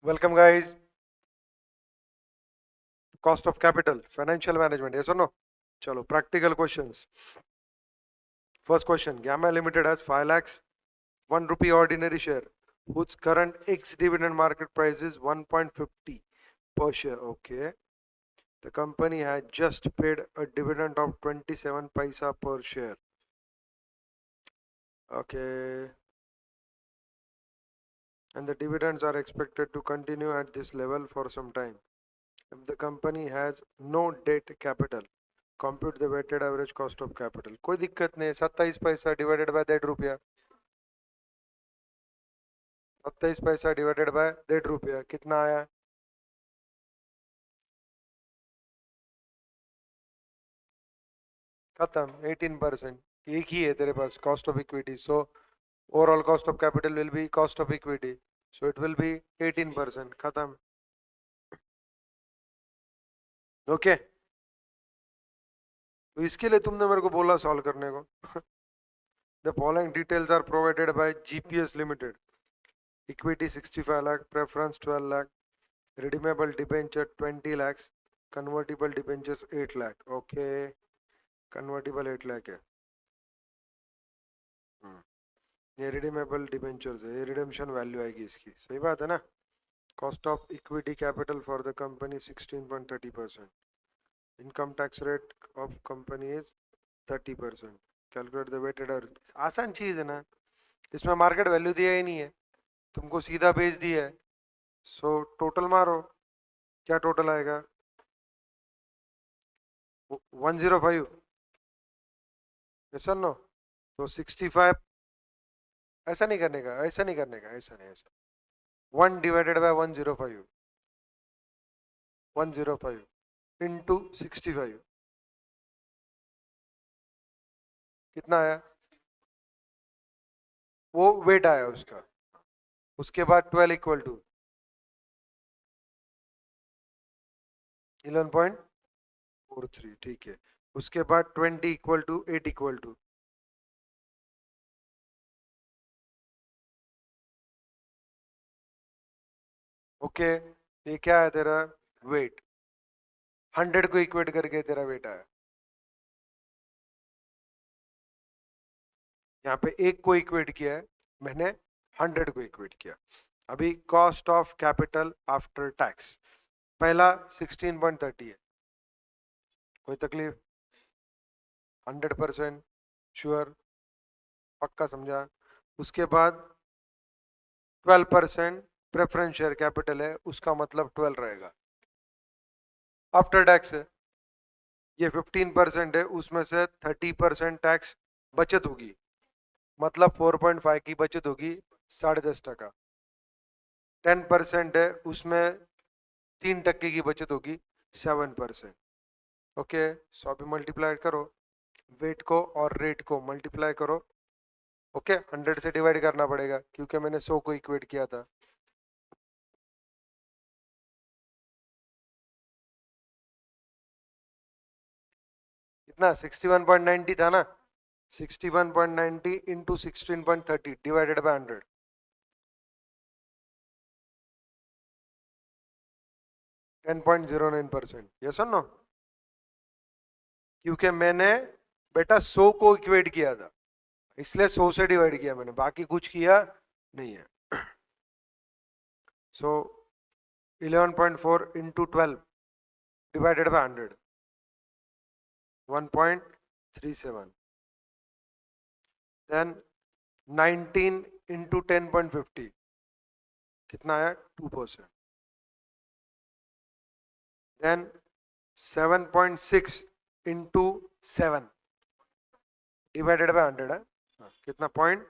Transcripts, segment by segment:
Welcome, guys. Cost of capital, financial management. Yes or no? Chalo, practical questions. First question: Gamma Limited has 5 lakhs, 1 rupee ordinary share, whose current ex-dividend market price is 1.50 per share. Okay. The company had just paid a dividend of 27 paisa per share. Okay. And the dividends are expected to continue at this level for some time. If the company has no debt capital, compute the weighted average cost of capital. कोई दिक्कत नहीं, 27 पैसा divided by 1.5 रुपया, 27 पैसा divided by 1.5 रुपया कितना आया? खत्म, 18%. एक ही है तेरे पास cost of equity, so overall cost of capital will be cost of equity, so it will be 18%. खत्म. ओके. तो इसके लिए तुमने मेरे को बोला सॉल्व करने को. The following details are provided by GPS limited. Equity 65 lakh, preference 12 lakh, redeemable debenture 20 lakhs, convertible debentures 8 lakh. Okay, convertible 8 lakh है. ये redeemable debentures है, ये redemption value आएगी इसकी. सही बात है ना? Cost of equity capital for the company 16.30%. Income tax rate of company is 30%. Calculate the weighted average. आसान चीज है ना, इसमें मार्केट वैल्यू दिया ही नहीं है, तुमको सीधा बेच दिया है. सो टोटल मारो, क्या टोटल आएगा? 105. यस और नो? तो 65. ऐसा नहीं करने का, ऐसा नहीं करने का, ऐसा नहीं, ऐसा 1 डिवाइडेड बाय 105, 105 इंटू 65 कितना आया? वो वेट आया उसका. उसके बाद 12 इक्वल टू 11.43. ठीक है. उसके बाद 20 equal to 8 equal to. Okay. ये क्या है तेरा वेट? 100 को इक्वेट करके तेरा वेट आया. यहाँ पे एक को इक्वेट किया है मैंने, 100 को इक्वेट किया. अभी cost of capital after tax पहला 16.30 है. कोई तकलीफ? 100% श्योर, पक्का समझा? उसके बाद 12% प्रेफरेंस शेयर कैपिटल है, उसका मतलब 12 रहेगा. आफ्टर टैक्स है, ये 15% है, उसमें से 30% टैक्स बचत होगी, मतलब 4.5 की बचत होगी, 10.5%. 10% है, उसमें 3% की बचत होगी, 7%. ओके. सो अभी मल्टीप्लाई करो, वेट को और रेट को मल्टीप्लाई करो. ओके. 100 से डिवाइड करना पड़ेगा क्योंकि मैंने 100 को इक्वेट किया था. कितना? 61.90 था ना? 61.90 इंटू 16.30 डिवाइडेड बाय 100. 10.09%. यस और नो? क्योंकि मैंने बेटा 100 को इक्वेट किया था, इसलिए 100 से डिवाइड किया मैंने, बाकी कुछ किया नहीं है. So 11.4 into 12 divided by 100, 1.37. Then 19 into 10.50 कितना आया? 2%. देन 7.6 इंटू 7 डिवाइडेड बाय 100 है. कितना पॉइंट?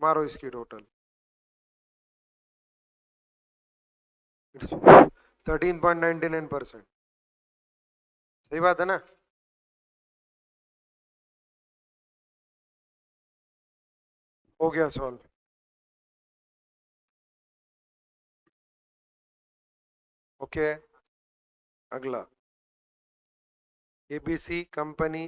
मारो इसकी टोटल. 13.99%. सही बात है ना? हो गया सॉल्व. ओके. अगला ABC company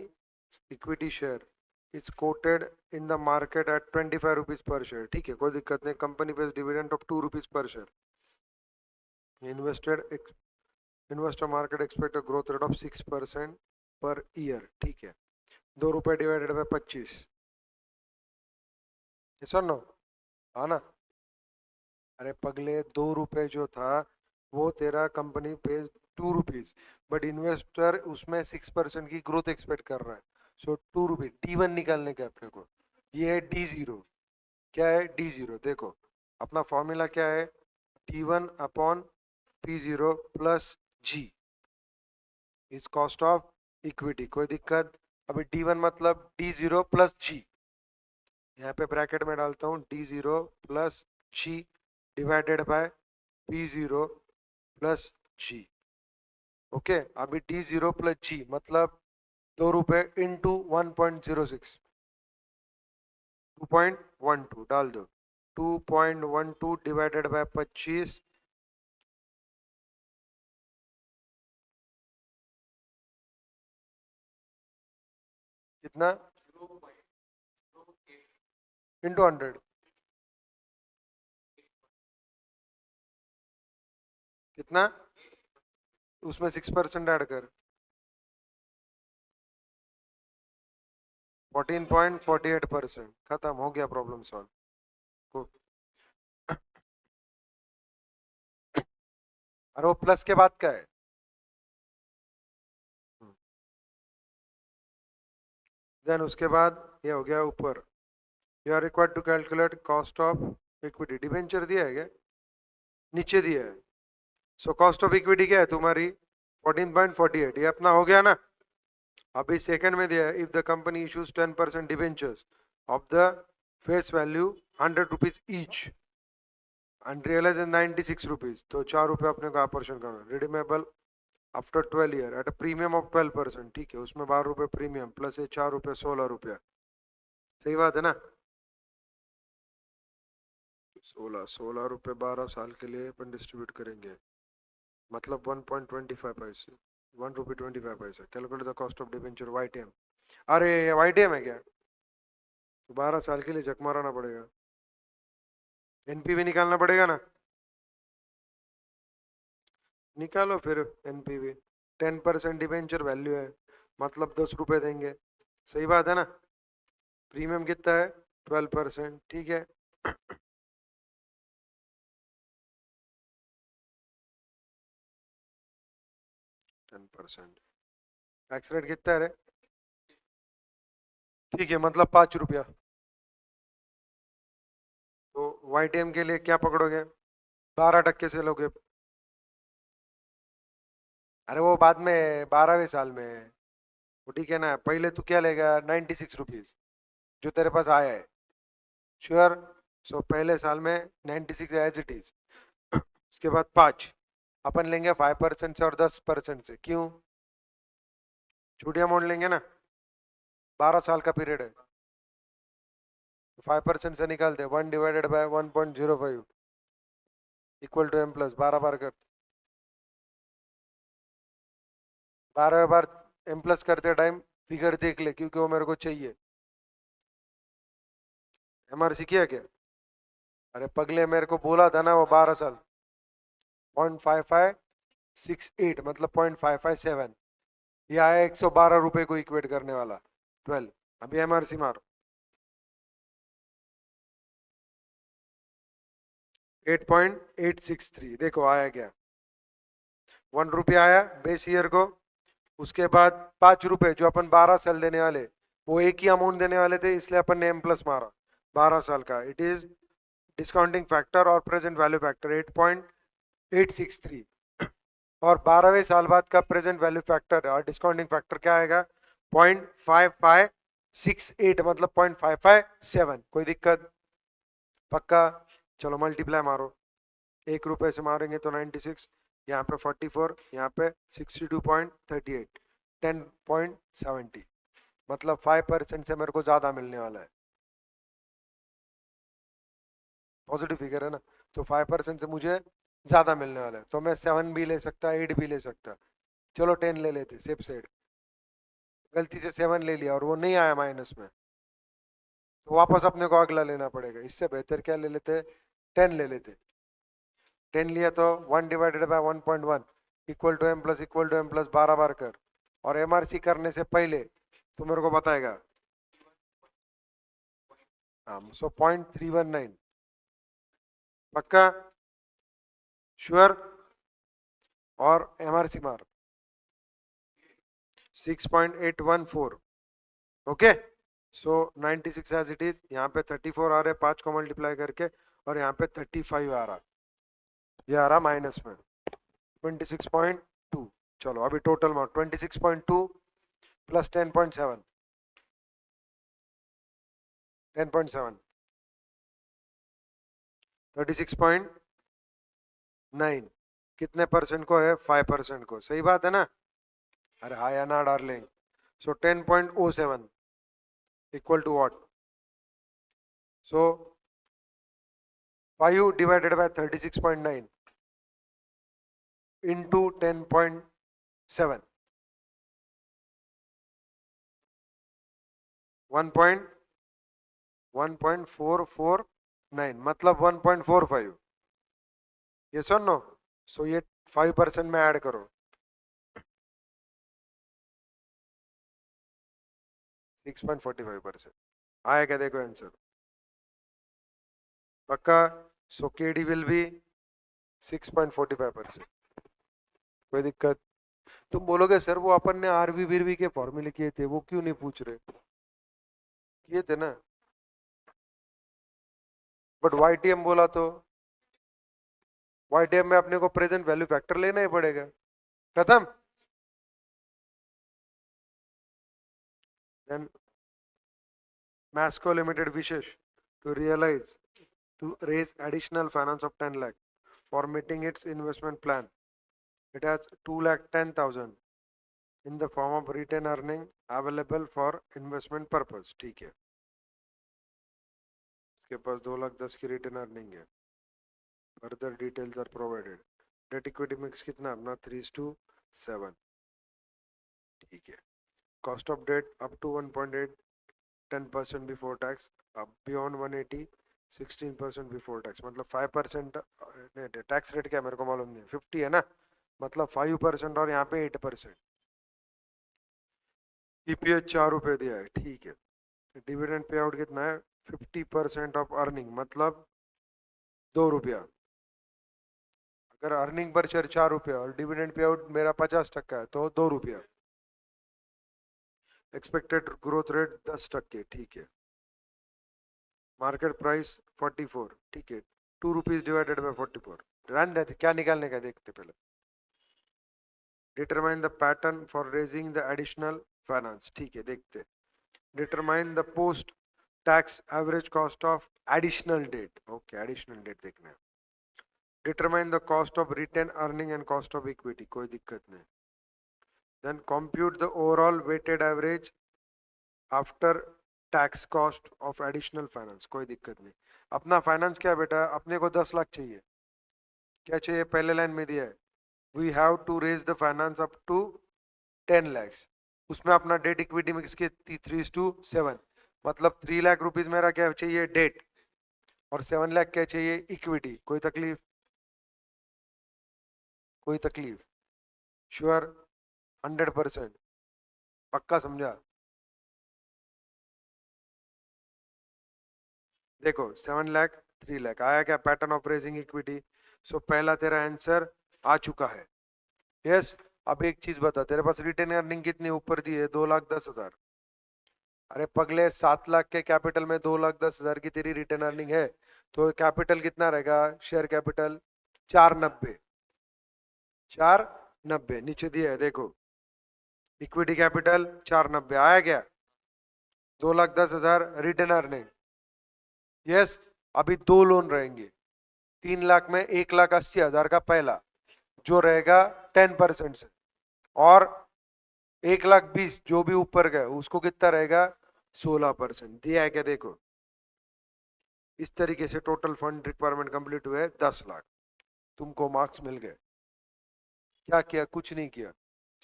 equity share is quoted in the market at 25 rupees per share, ठीक है, कोई दिक्कत नहीं। Company page dividend of 2 rupees per share. Investor market expect growth rate of 6% per year, ठीक है। 2 रुपए डिवाइडेड बाय 25, सर नो, हाँ ना। अरे पगले 2 रुपए जो था वो तेरा कंपनी पे 2 रुपीज, बट इन्वेस्टर उसमें 6% की ग्रोथ एक्सपेक्ट कर रहा है। सो 2 रुपीज D1 निकालने के अपने को, ये है D0। क्या है D0? देखो अपना फॉर्मूला क्या है, D1 upon P0 plus G is cost of equity. कोई दिक्कत? अभी D1 मतलब D0 प्लस G, यहाँ पे ब्रैकेट में डालता हूँ D0 plus G divided by P0 plus G। Okay, अभी D0 प्लस G मतलब 2 रुपए इंटू 1.06, 2.12 डाल दो। 2.12 डिवाइडेड बाय 25, कितना? इंटू 100, कितना? उसमें 6% ऐड कर, 14.48%। खत्म हो गया, प्रॉब्लम सॉल्व। अरे वो प्लस के बाद का है। देन उसके बाद ये हो गया ऊपर, you are required to calculate cost of equity. Debenture दिया है क्या? नीचे दिया है। सो कॉस्ट ऑफ इक्विटी क्या है तुम्हारी? 14.48, ये अपना हो गया ना। अभी सेकंड में दिया है, if the company issues 10% debentures of the face value 100 rupees each and realise 96 rupees, तो 4 रुपए अपने को ऑपरेशन करना। Redeemable after 12 year at a premium of 12%, ठीक है, उसमें 12 रुपए प्रीमियम प्लस ये 4 रुपए 16 रुपया। सही बात है ना? 16 रुपए 12 साल के लिए अपन डिस्ट्रीब्यूट करेंगे, मतलब 1.25 पैसे, 1 रुपये 25 पैसे। Calculate the cost of debenture YTM। अरे YTM है क्या? तो 12 साल के लिए चक माराना पड़ेगा, NPV निकालना पड़ेगा ना। निकालो फिर NPV। 10% डिबेंचर वैल्यू है, मतलब 10 रुपए देंगे। सही बात है ना? प्रीमियम कितना है? 12%, ठीक है। 10%, टैक्स रेट कितना है रे? ठीक है, मतलब 5 रुपया। तो YTM के लिए क्या पकड़ोगे? 12% से लोगे। अरे वो बाद में 12वें साल में, वो ठीक है ना। पहले तू क्या लेगा? 96 रुपीज जो तेरे पास आया है, श्योर। सो पहले साल में 96 एज इट इज। उसके बाद 5 अपन लेंगे 5% से और 10% से। क्यों? छुट्टियां मोड़ लेंगे ना, 12 साल का पीरियड है। 5% से निकाल दे, 1/1.05 इक्वल टू M+, 12 बार कर। 12वें बार M+ करते टाइम फिगर देख ले, क्योंकि वो मेरे को चाहिए। MRC किया क्या? अरे पगले, मेरे को बोला था ना वो 12 साल। 0.5568 मतलब 0.557, ये आया 112 रुपए को इक्वेट करने वाला 12। अभी MRC मारो, 8.863, देखो आया क्या? 1 रुपया आया बेस ईयर को। उसके बाद 5 रुपए जो अपन 12 साल देने वाले, वो एक ही अमाउंट देने वाले थे, इसलिए अपन ने M+ मारा 12 साल का। इट इज डिस्काउंटिंग फैक्टर और प्रेजेंट वैल्यू फैक्टर 8.863, और 12वें साल बाद का प्रेजेंट वैल्यू फैक्टर और डिस्काउंटिंग फैक्टर क्या आएगा? 0.5568 मतलब 0.557। कोई दिक्कत? पक्का? चलो मल्टीप्लाई मारो, 1 रुपए से मारेंगे तो 96, यहाँ पे 44, यहाँ पे 62.38, 10.70, मतलब 5% से मेरे को ज्यादा मिलने वाला है। पॉजिटिव फिगर है ना, तो 5% से मुझे ज्यादा मिलने वाला है। तो मैं 7 भी ले सकता, 8 भी ले सकता। चलो 10 ले लेते सेफ साइड। गलती से 7 ले लिया और वो नहीं आया माइनस में, तो वापस अपने को अगला लेना पड़ेगा। इससे बेहतर क्या ले लेते, 10 ले लेते। 10 लिया तो 1 divided by 1.1 equal to M plus 12 बार कर, और एमआरसी करने से पहले तो मेरे को बताएगा। हाँ, सो 0.319 पक्का, श्योर, और एमआरसी मार 6.814। Okay, so 96 as it is. यहाँ पे 34 आ रहे, 5 को मल्टीप्लाई करके, और यहाँ पे 35 आ रहा, ये आ रहा माइनस में 26.2। चलो अभी टोटल मार 26.2 प्लस 10.7 10.7 36.9 कितने परसेंट को है, 5% को। सही बात है ना? अरे हाँ या ना darling. So 10.07 equal to what, so 5 divided by 36.9 into 10.7 1.449 मतलब 1.45। ये सुनो, सो ये 5% में ऐड करो, 6.45% आएगा। देखो आंसर पक्का। सो केडी विल बी 6.45%। कोई दिक्कत? तुम बोलोगे सर वो अपन ने आरबी बीरबी के फॉर्मूले किए थे, वो क्यों नहीं पूछ रहे? किए थे ना, बट वाईटीएम बोला तो वाईटीएम में अपने को प्रेजेंट वैल्यू फैक्टर लेना ही पड़ेगा। खत्म। Then Masco limited wishes to realise to raise additional finance of 10 lakh for meeting its investment plan. It has 2,10,000 in the form of retained earning available for investment purpose. ठीक है, इसके पास 2,10,000 की retain earning है। Further details are provided. Debt equity mix कितना अपना 3:7। ठीक है, cost of debt up to 1.8 10% before tax, अब बियॉन्ड 180 16% बिफोर टैक्स, मतलब 5%। टैक्स रेट क्या मेरे को मालूम नहीं, 50 है ना, मतलब 5% और यहाँ पे 8%। ईपीएस 4 रुपए दिया है, ठीक है। डिविडेंड पे आउट कितना है, 50% ऑफ अर्निंग, मतलब 2 रुपया। अगर अर्निंग पर शेयर 4 रुपया और डिविडेंड पे आउट मेरा 50% है तो 2 रुपया। एक्सपेक्टेड ग्रोथ रेट 10%, ठीक है। मार्केट प्राइस 44, ठीक है। 2 रुपीज डिवाइडेड बाय 44, रन देते क्या निकालने का देखते पहले। Determine the pattern for raising the additional finance, ठीक है देखते। Determine the post tax average cost of additional debt, okay additional debt देखना है। Determine the cost of retain earning and cost of equity, कोई दिक्कत नहीं। Then compute the overall weighted average after tax cost of additional finance, कोई दिक्कत नहीं। अपना finance क्या बेटा, अपने को 10 लाख चाहिए। क्या चाहिए, पहले लाइन में दिया है, we have to raise the finance up to 10 lakhs। उसमें अपना डेट इक्विटी में किसके 3:7, मतलब 3 लाख रुपीज मेरा क्या चाहिए डेट, और 7 लाख क्या चाहिए इक्विटी। कोई तकलीफ? कोई तकलीफ? श्योर 100% पक्का समझा? देखो 7 लाख 3 लाख आया क्या, पैटर्न ऑफ रेजिंग इक्विटी। सो पहला तेरा आंसर आ चुका है, यस। अब एक चीज बता, तेरे पास रिटेन अर्निंग कितनी ऊपर दी है, 2,10,000। अरे पगले 7 लाख के कैपिटल में 2,10,000 की तेरी रिटर्न अर्निंग है, तो कैपिटल कितना रहेगा, शेयर कैपिटल 490। 490 नीचे दिया है देखो, इक्विटी कैपिटल 490 आया क्या, 2,10,000 रिटर्न अर्निंग, यस। अभी दो लोन रहेंगे, 3 लाख में 1,80,000 का पहला जो रहेगा 10% से, और 1,20,000 जो भी ऊपर गए उसको कितना रहेगा 16%। दिया है क्या देखो। इस तरीके से टोटल फंड रिक्वायरमेंट कंप्लीट हुए 10 लाख, तुमको मार्क्स मिल गए। क्या किया, कुछ नहीं किया,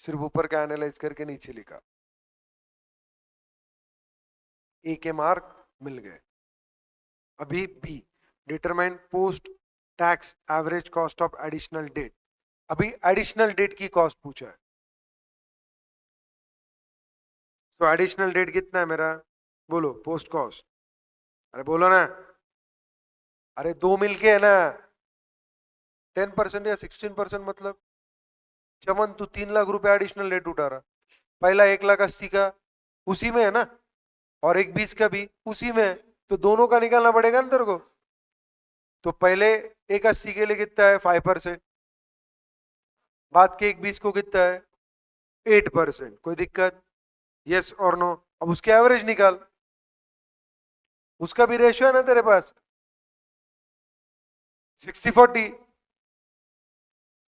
सिर्फ ऊपर का एनालाइज करके नीचे लिखा। ए के मार्क मिल गए। अभी B, determine post tax average cost of additional debt. अभी एडिशनल डेट की कॉस्ट पूछा है, तो एडिशनल डेट कितना है मेरा, बोलो पोस्ट कॉस्ट, अरे बोलो ना, अरे दो मिलके है ना, 10% या 16%, मतलब चमन तू 3 लाख रुपए एडिशनल डेट उठा रहा, पहला 1,80,000 का उसी में है ना, और एक 20 का भी उसी में है, तो दोनों का निकालना पड़ेगा ना तेरे को। तो पहले 1,80 के लिए कितना है 5%, बाद के 1,20 को कितना है 8%, कोई दिक्कत, यस और नो। अब उसके एवरेज निकाल, उसका भी रेशियो है ना तेरे पास 60-40,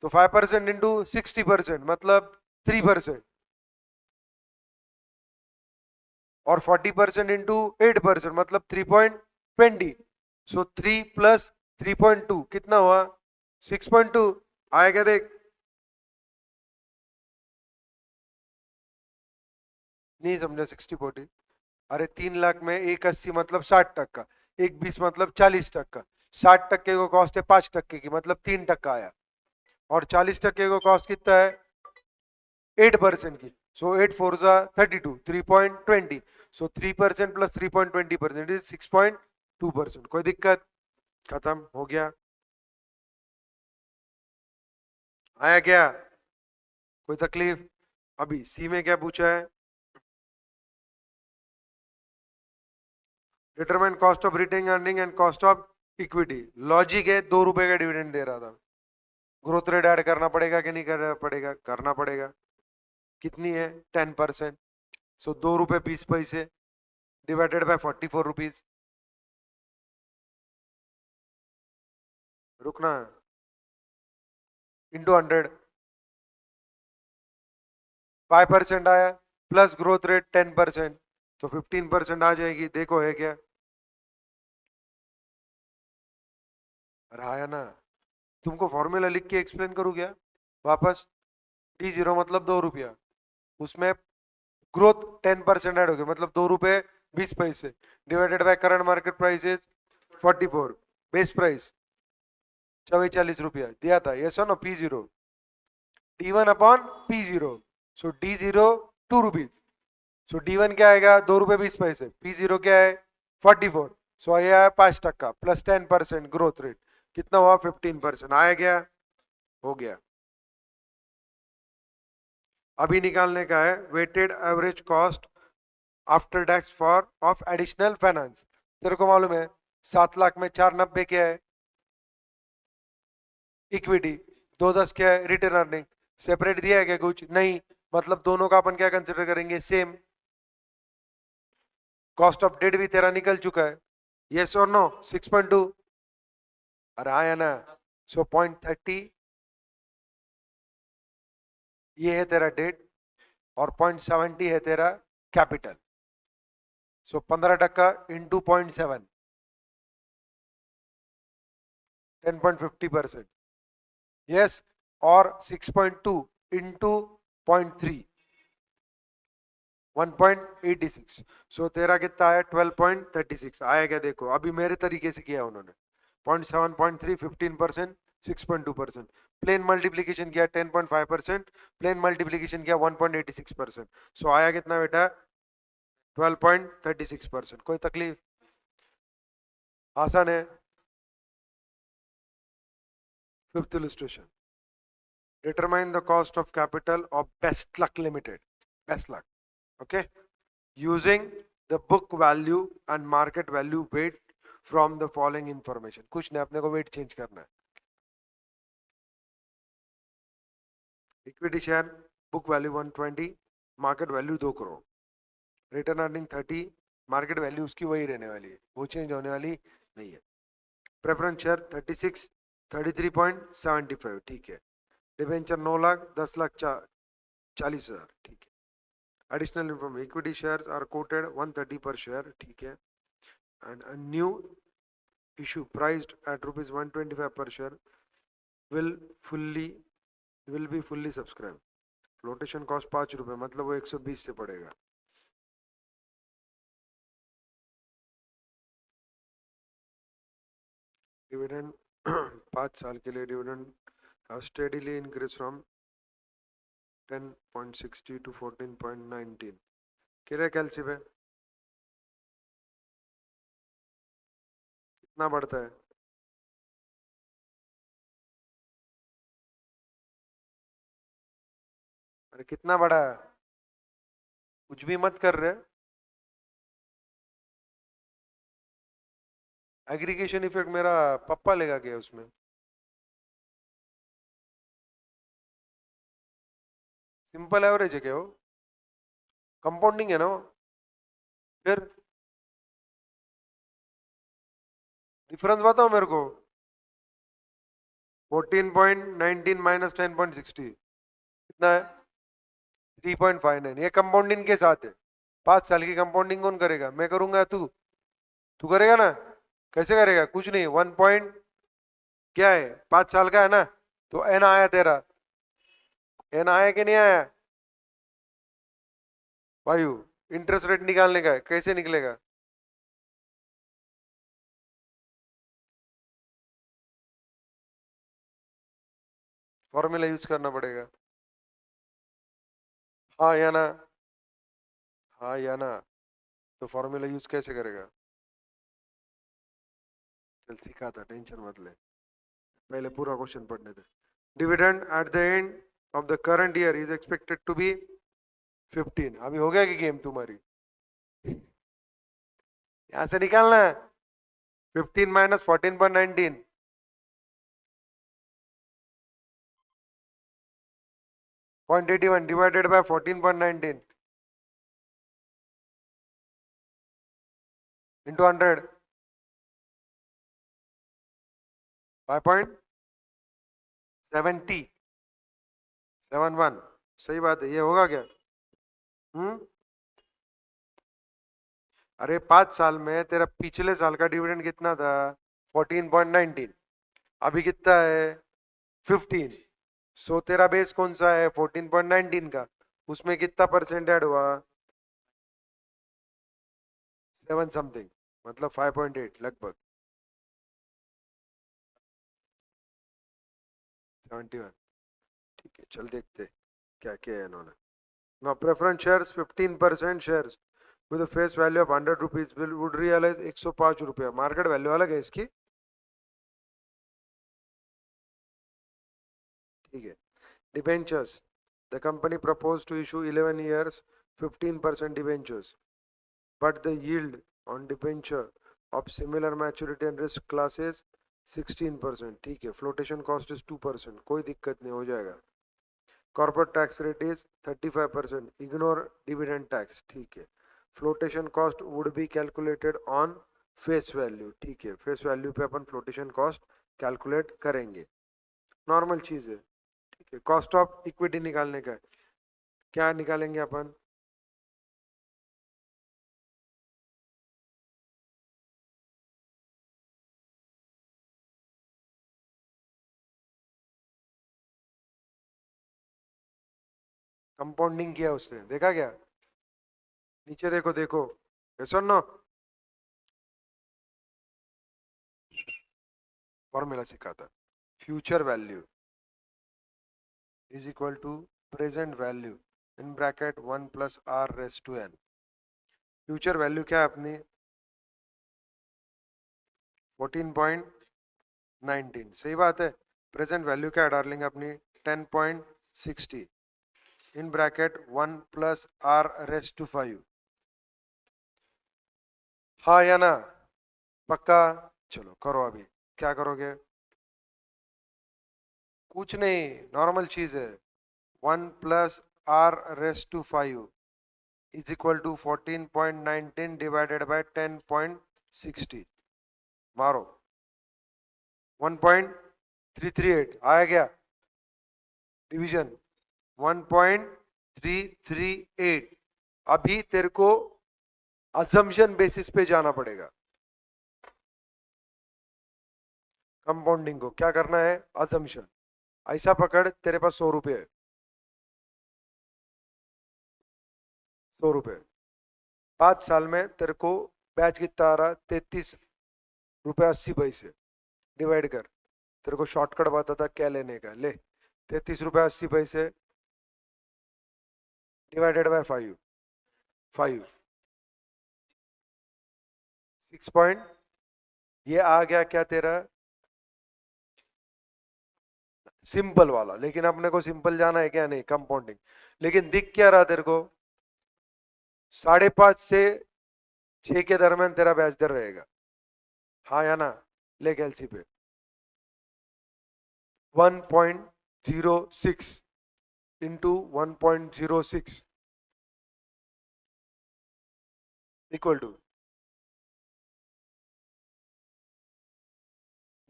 तो 5% इंटू 60% मतलब 3%, और 40% इंटू 8% मतलब 3.20, सो 3 प्लस 3.2 कितना हुआ 6.2, आएगा देख, नहीं समझा 60-40, अरे 3 लाख में 1,80 मतलब 60%, 1,20 मतलब 40%, 60% को कॉस्ट है 5% की मतलब 3% आया, और 40% को कॉस्ट कितना है 8% की, सो 8 4 32, 3.20, सो 3% प्लस 3.20% इज 6.2%, कोई दिक्कत, खत्म हो गया, आया क्या, कोई तकलीफ। अभी सी में क्या पूछा है, determine cost of retain earning and cost of equity. Logic है, 2 रुपए का डिविडेंड दे रहा था, ग्रोथ रेट ऐड करना पड़ेगा कि नहीं करना पड़ेगा, करना पड़ेगा, कितनी है 10%, सो 2 रुपए 20 पैसे डिवाइडेड बाय 44 रुपीज, रुकना, इंटू 100, 5% आया, प्लस ग्रोथ रेट 10%, तो 15% आ जाएगी, देखो है क्या, अरे आया ना, तुमको फॉर्मूला लिख के एक्सप्लेन करूँ क्या वापस, D0 मतलब 2 रुपया, उसमें ग्रोथ 10% ऐड हो गया मतलब 2 रुपए 20 पैसे divided by current market price is 44, base price 44 रुपया दिया था, ये so no P0, D1 upon P0, so D0 2 rupees, so D1 क्या आएगा 2 रुपए 20 पैसे, P0 क्या है 44, सो आया 5% प्लस 10% ग्रोथ रेट कितना हुआ 15%, आया गया, हो गया। अभी निकालने का है weighted average cost after tax for of additional finance, तेरे को मालूम है 7 लाख में 490 क्या है इक्विटी, 210 क्या है रिटर्न अर्निंग, सेपरेट दिया है क्या कुछ नहीं, मतलब दोनों का अपन क्या कंसिडर करेंगे सेम, कॉस्ट ऑफ डेट भी तेरा निकल चुका है, यस और नो 6.2, अरे आया ना, सो 0.30 ये है तेरा डेट, और 0.70 है तेरा कैपिटल, सो 15% इंटू 0.7 10.50%, यस, और 6.2 इंटू 0.3 1.86, सो तेरा कितना आया 12.36, आया क्या देखो, अभी मेरे तरीके से किया उन्होंने, 0.7 0.3 15% 6.2%, प्लेन मल्टीप्लीकेशन किया 10.5%, प्लेन मल्टीप्लीकेशन किया 1.86%, सो आया कितना बेटा 12.36%, कोई तकलीफ, आसान है। Fifth illustration, determine the cost of capital of best luck limited, best luck, okay, using the book value and market value weight from the following information, कुछ नहीं, अपने को वेट चेंज करना है, equity share book value 120, market value 2 crore, return earning 30, market value उसकी वही रहने वाली है, वो चेंज होने वाली नहीं है, प्रेफरेंस शेयर 36 33.75, ठीक है, डिवेंचर 9 लाख 10 लाख 40,000, ठीक है, additional in form equity shares are quoted 130 per share, ठीक है, and a new issue priced at rupees 125 per share will fully will be fully subscribed, flotation cost 5 रुपए मतलब वो 120 से पड़ेगा, डिविडेंड 5 साल के लिए dividend have steadily increase from 10.60 to 14.19 किरे कैलसी पे कितना बढ़ता है? अरे कितना बड़ा है? कुछ भी मत कर रहे। एग्रीगेशन इफेक्ट मेरा पप्पा लेगा क्या उसमें? सिंपल एवरेज है क्या वो? कंपाउंडिंग है ना वो? फिर डिफरेंस बताओ मेरे को। 14.19 माइनस 10.60 कितना है? 3.59। ये कंपाउंडिंग के साथ है। 5 साल की कंपाउंडिंग कौन करेगा? मैं करूंगा या तू? तू करेगा ना? कैसे करेगा? कुछ नहीं। 1 पॉइंट क्या है? 5 साल का है ना? तो एन आया तेरा। एन आया कि नहीं आया? वायु इंटरेस्ट रेट निकालने का है, कैसे निकलेगा? फॉर्मूला यूज करना पड़ेगा। हाँ या ना? हाँ या ना? तो फॉर्मूला यूज कैसे करेगा? चल सिखा था, टेंशन मत ले। पहले पूरा क्वेश्चन पढ़ने दे। Dividend at the end of the current year is expected to be 15। अभी हो गया कि गेम तुम्हारी? यहां से निकालना है। 15 माइनस 14.19 0.81 डिवाइडेड बाय 14.19 इंटू 100 5.71। सही बात है, ये होगा क्या? हम्म। अरे 5 साल में तेरा पिछले साल का डिविडेंड कितना था? 14.19। अभी कितना है? 15। सो तेरा बेस कौन सा है? 14.19 का। उसमें कितना परसेंट ऐड हुआ? 7 समथिंग, मतलब 5.8 लगभग। 71। ठीक है, चल देखते क्या क्या है इन्होंने। Now preference shares 15% shares with a face value of 100 rupees will would realize 105 रुपया। मार्केट वैल्यू अलग है इसकी। ठीक है। Debentures the company proposed to issue 11 years 15% debentures but the yield on debenture of similar maturity and risk classes 16%। ठीक है। Flotation cost is 2%, कोई दिक्कत नहीं, हो जाएगा। Corporate tax rate is 35%, ignore dividend tax. ठीक है। Flotation cost would be calculated on face value. ठीक है, फेस वैल्यू पे अपन फ्लोटेशन कॉस्ट कैलकुलेट करेंगे। नॉर्मल चीज है। ठीक है। कॉस्ट ऑफ इक्विटी निकालने का है। क्या निकालेंगे अपन? कंपाउंडिंग किया उसने, देखा क्या? नीचे देखो देखो। सुन नो, फॉर्मूला सिखाता। Future value is equal to present value in bracket 1 plus r raise to n. Future value क्या है अपनी? 14.19। सही बात है। प्रेजेंट वैल्यू क्या है डार्लिंग अपनी? 10.60 in bracket 1 plus r raise to 5। हाँ या ना? पक्का? चलो करो अभी। क्या करोगे? कुछ नहीं, नॉर्मल चीज है। 1 plus r raise to 5 is equal to 14.19 divided by 10.60। मारो। 1.338 आया क्या? डिवीजन 1.338। अभी तेरे को अजम्पशन बेसिस पे जाना पड़ेगा। कंपाउंडिंग को क्या करना है? अजम्पशन। ऐसा पकड़, तेरे पास 100 रुपये है। 100 रुपये। 5 साल में तेरे को ब्याज कितना आ रहा? 33 रुपये 80 पैसे। डिवाइड कर, तेरे को शॉर्टकट बताता क्या लेने का, ले 33 रुपये 80 पैसे डिवाइडेड बाय 5 6 पॉइंट, ये आ गया क्या तेरा सिंपल वाला। लेकिन अपने को सिंपल जाना है क्या, नहीं कंपाउंडिंग। लेकिन दिख क्या रहा तेरे को, 5.5 से 6 के दरमियान तेरा ब्याज दर रहेगा, हाँ या ना। ले कैलसी पे 1.06 इंटू 1.06 इक्वल टू,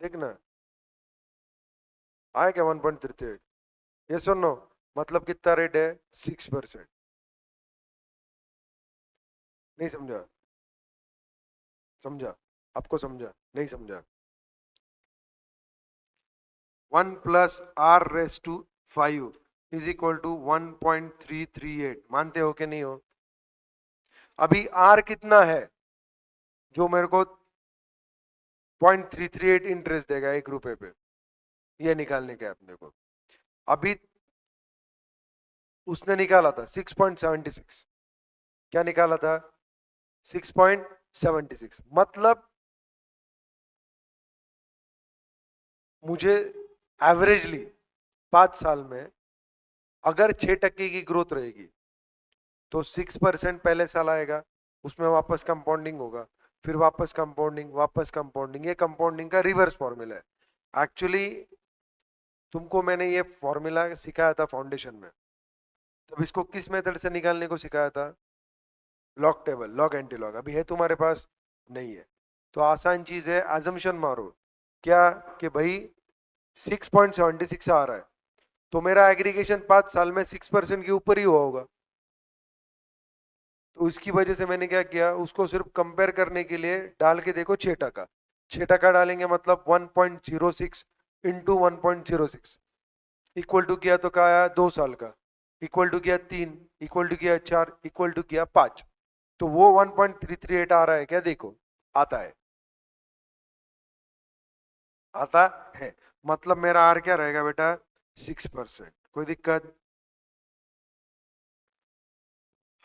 देखना आया क्या 1.38, ये सुनो, मतलब कितना रेट है 6%। नहीं समझा, समझा, आपको समझा, नहीं समझा। 1 + r⁵ इज इक्वल टू 1.338, मानते हो कि नहीं हो। अभी r कितना है जो मेरे को 0.338 इंटरेस्ट देगा 1 रुपए पे, ये निकालने का है अपने को। अभी उसने निकाला था 6.76, क्या निकाला था 6.76, मतलब मुझे एवरेजली 5 साल में अगर 6% की ग्रोथ रहेगी तो 6% पहले साल आएगा, उसमें वापस कंपाउंडिंग होगा, फिर वापस कंपाउंडिंग, वापस कंपाउंडिंग, ये कंपाउंडिंग का रिवर्स फॉर्मूला है एक्चुअली। तुमको मैंने ये फॉर्मूला सिखाया था फाउंडेशन में, तब इसको किस मेथड से निकालने को सिखाया था, log table, log anti log. अभी है तुम्हारे पास, नहीं है, तो आसान चीज है, एजम्पशन मारो क्या कि भाई 6.76 आ रहा है, तो मेरा एग्रीगेशन 5 साल में 6% के ऊपर ही हुआ होगा। तो इसकी वजह से मैंने क्या किया, उसको सिर्फ कंपेयर करने के लिए डाल के देखो 6%, 6% डालेंगे मतलब 1.06 इंटू 1.06 इक्वल टू किया तो क्या आया 2 साल का, इक्वल टू किया 3, इक्वल टू किया 4, इक्वल टू किया 5, तो वो 1.338 आ रहा है क्या, देखो आता है, आता है, मतलब मेरा आर क्या रहेगा बेटा 6%। कोई दिक्कत,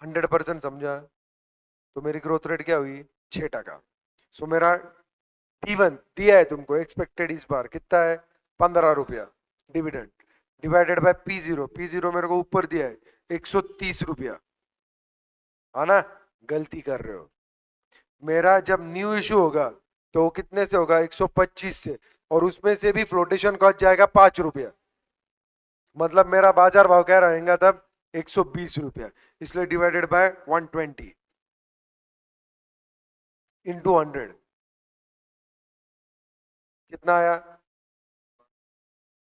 100% समझा, तो मेरी ग्रोथ रेट क्या हुई 6%। सो मेरा T1 दिया है तुमको, एक्सपेक्टेड इस बार कितना है 15 रुपया dividend, divided by P0, P0 मेरे को ऊपर दिया है 130 रुपया, है ना। गलती कर रहे हो, मेरा जब न्यू इशू होगा तो वो कितने से होगा 125 से, और उसमें से भी फ्लोटेशन कॉस्ट जाएगा 5 रुपया, मतलब मेरा बाजार भाव क्या रहेगा तब 120 रुपया, इसलिए डिवाइडेड बाय 120 इंटू 100 कितना आया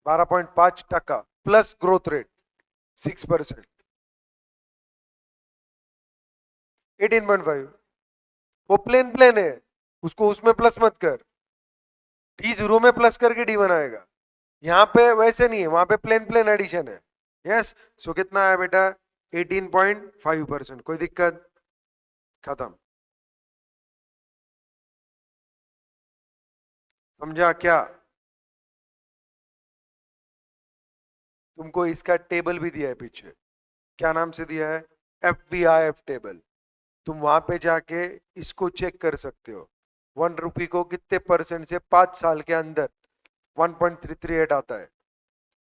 12.5% प्लस ग्रोथ रेट 6%, 18.5, वो प्लेन प्लेन है, उसको उसमें प्लस मत कर, T0 में प्लस करके डी बनाएगा, यहाँ पे वैसे नहीं है, वहां पे प्लेन प्लेन एडिशन है। यस, सो कितना आया बेटा 18.5%, कोई दिक्कत, खत्म। समझा क्या, तुमको इसका टेबल भी दिया है पीछे, क्या नाम से दिया है, FVIF टेबल, तुम वहां पे जाके इसको चेक कर सकते हो, 1 रुपये को कितने परसेंट से 5 साल के अंदर 1.338 आता है,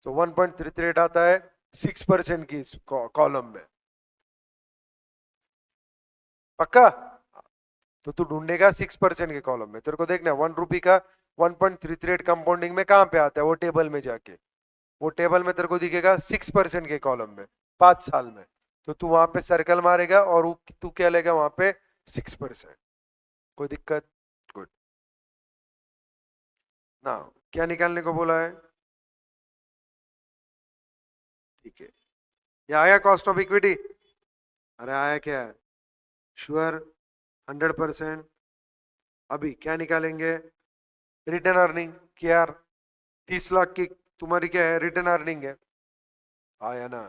तो 1.338 आता है 6% की इस कॉलम में, पक्का। तो तू ढूंढेगा 6% के कॉलम में, तेरे को देखना 1 रुपये का 1.338 कंपाउंडिंग में कहाँ पे आता है, वो टेबल में जाके, वो टेबल में तेरे को दिखेगा 6% के कॉलम में 5 साल में, तो तू वहां पे सर्कल मारेगा और तू क्या लेगा वहां पे 6%, कोई दिक्कत, गुड ना। क्या निकालने को बोला है, ठीक है, ये आया कॉस्ट ऑफ इक्विटी, अरे आया क्या है, श्योर 100%। अभी क्या निकालेंगे, रिटर्न अर्निंग, क्या यार 30 लाख की तुम्हारी क्या है रिटर्न अर्निंग है, आया ना।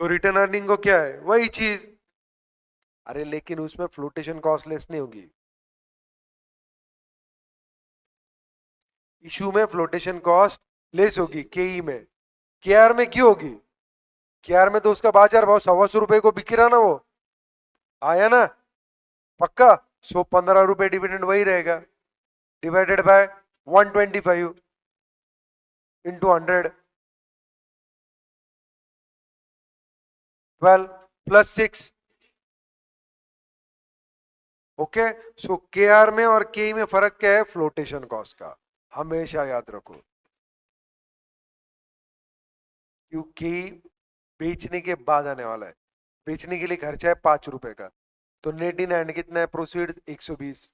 तो रिटर्न अर्निंग को क्या है, वही चीज अरे लेकिन उसमें फ्लोटेशन कॉस्ट लेस नहीं होगी, इशू में फ्लोटेशन कॉस्ट लेस होगी केई में, केआर में क्यों होगी? केआर में तो उसका बाजार भाव 125 को बिक रहा ना, वो आया ना पक्का। 115 रुपए डिविडेंड वही रहेगा, divided by 125 into 100, 12 plus 6। Okay, so K R में और के में फर्क क्या है? फ्लोटेशन कॉस्ट का, हमेशा याद रखो। क्योंकि बेचने के बाद आने वाला है, बेचने के लिए खर्चा है 5 रुपए का, तो नेट इन हैंड कितना है? प्रोसीड 120,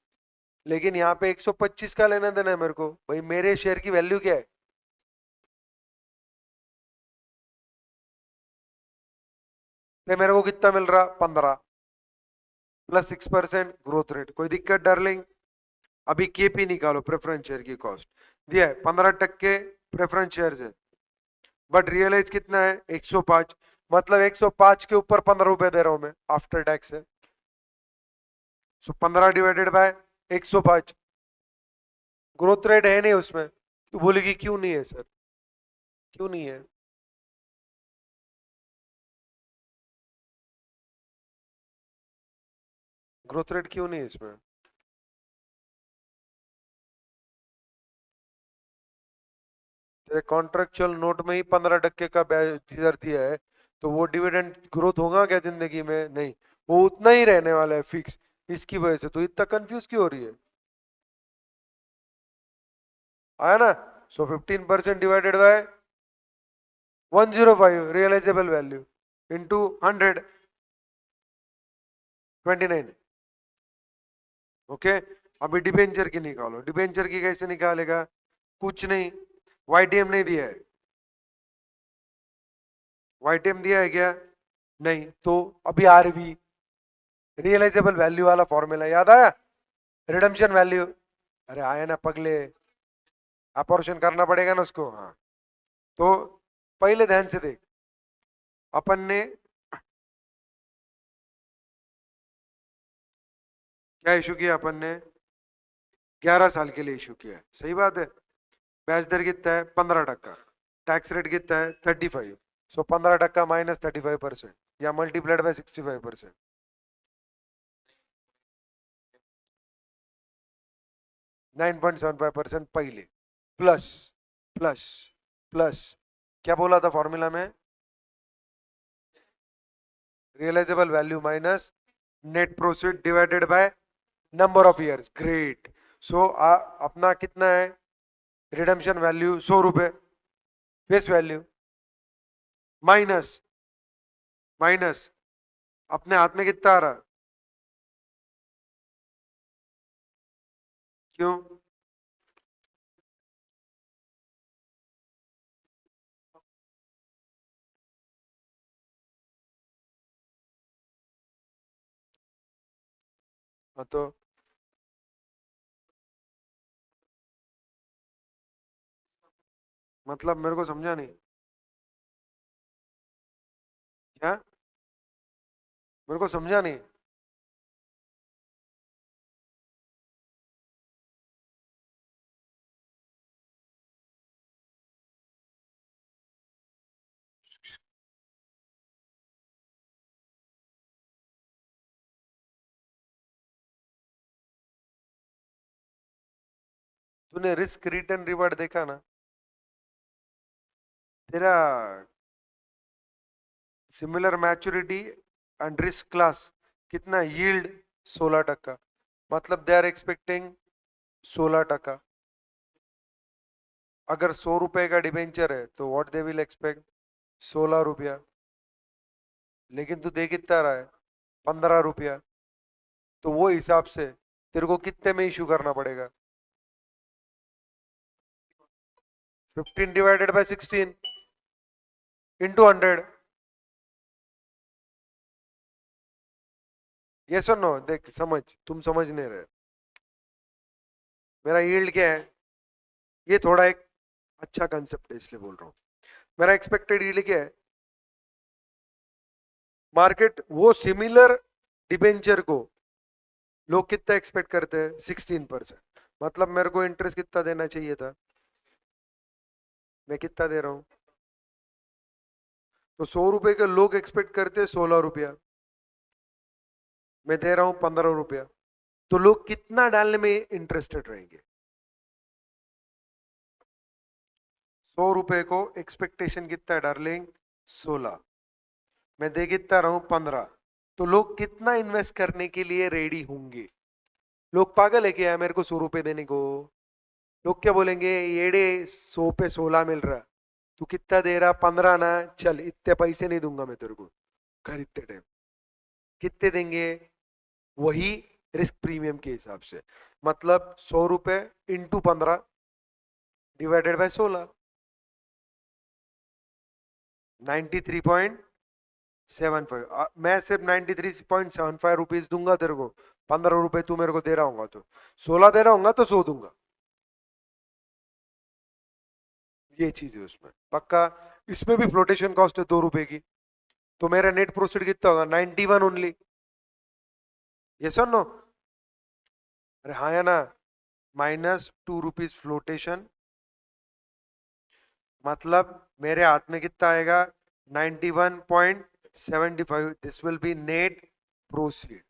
लेकिन यहाँ पे 125 का लेना देना है मेरे को, भाई मेरे शेयर की वैल्यू क्या है? तो मेरे को कितना मिल रहा? 15 प्लस 6% ग्रोथ रेट। कोई दिक्कत डार्लिंग? अभी केपी निकालो, प्रेफरेंस शेयर की कॉस्ट दिया है 15% प्रेफरेंस शेयर है, बट रियलाइज कितना है? 105, मतलब 105 के ऊपर 15 रुपए दे रहा हूं मैं, आफ्टर टैक्स है। सो 15 डिवाइडेड बाय 105, ग्रोथ रेट है नहीं उसमें। तो बोलेगी क्यों नहीं है सर, क्यों नहीं है? ग्रोथ रेट क्यों नहीं है इसमें? तेरे कॉन्ट्रेक्चुअल नोट में ही 15% का ब्याज दर दिया है, तो वो डिविडेंड ग्रोथ होगा क्या जिंदगी में? नहीं, वो उतना ही रहने वाला है फिक्स। इसकी वजह से तो इतना कंफ्यूज क्यों हो रही है? आया ना? So 15% divided by 105 realisable value into 129। Okay, अभी डिबेंचर की निकालो। डिबेंचर की कैसे निकालेगा? कुछ नहीं, वाईटीएम नहीं दिया है। वाईटीएम दिया है क्या? नहीं, तो अभी आरवी रियलाइजेबल वैल्यू वाला फॉर्मूला याद आया? रिडम्पशन वैल्यू, अरे आया ना पगले, अपॉर्शन करना पड़ेगा ना उसको। हाँ, तो पहले ध्यान से देख, अपन ने क्या इशू किया? अपन ने 11 साल के लिए इशू किया है, सही बात है। ब्याज दर कितना है? 15%। टैक्स रेट कितना है? 35। सो 15% माइनस 35%, या मल्टीप्लाइड बाय 65%। 9.75% पहले, प्लस प्लस प्लस, क्या बोला था फॉर्मूला में? Realisable value minus net proceed divided by number of years. Great. So अपना कितना है? रिडम्पशन वैल्यू 100 रुपए फेस वैल्यू, माइनस माइनस अपने हाथ में कितना आ रहा? क्यों? हाँ, तो मतलब मेरे को समझा नहीं क्या? मेरे को समझा नहीं। तूने रिस्क रिटर्न रिवॉर्ड देखा ना? तेरा similar maturity and risk class कितना? यील्ड 16%, मतलब दे आर एक्सपेक्टिंग 16%। अगर 100 रुपए का डिबेंचर है तो व्हाट दे विल एक्सपेक्ट? 16 रुपया। लेकिन तू दे कितना रहा है? 15 रुपया। तो वो हिसाब से तेरे को कितने में इशू करना पड़ेगा? 15 डिवाइडेड बाय 16 इंटू 100। ये सुनो, देख समझ, तुम समझ नहीं रहे। मेरा यील्ड क्या है? ये थोड़ा एक अच्छा कंसेप्ट है इसलिए बोल रहा हूँ। मेरा एक्सपेक्टेड यील्ड क्या है? मार्केट वो सिमिलर डिबेंचर को लोग कितना एक्सपेक्ट करते हैं? 16%। मतलब मेरे को इंटरेस्ट कितना देना चाहिए था? मैं कितना दे रहा हूं? तो 100 रुपए के लोग एक्सपेक्ट करते हैं 16 रुपया, मैं दे रहा हूं 15 रुपया। तो लोग कितना डालने में इंटरेस्टेड रहेंगे? 100 रुपए को एक्सपेक्टेशन कितना है डार्लिंग? 16। मैं दे कितना रहा हूं? 15। तो लोग कितना इन्वेस्ट करने के लिए रेडी होंगे? लोग पागल है क्या मेरे को 100 रुपए देने को? लोग क्या बोलेंगे? येड़े 100 पे 16 मिल रहा, तू कितना दे रहा? 15 ना, चल इतने पैसे नहीं दूंगा मैं तेरे को खरीदते टाइम। कितने देंगे? वही रिस्क प्रीमियम के हिसाब से। मतलब 100 रुपए इंटू 15 डिवाइडेड बाय 16, 93.75। मैं सिर्फ 93.75 रुपीज दूंगा तेरे को। 15 रुपए तू मेरे को दे रहा होगा तो 16 दे रहा होगा तो 100 दूंगा। ये चीज है उसमें पक्का। इसमें भी फ्लोटेशन कॉस्ट है 2 रुपए की। तो मेरा नेट प्रोफिट कितना होगा? 91 ओनली। ये सुन नो। अरे हाँ या ना? -2 रुपीज फ्लोटेशन, मतलब मेरे हाथ में कितना आएगा? 91.75। This will be net proceed.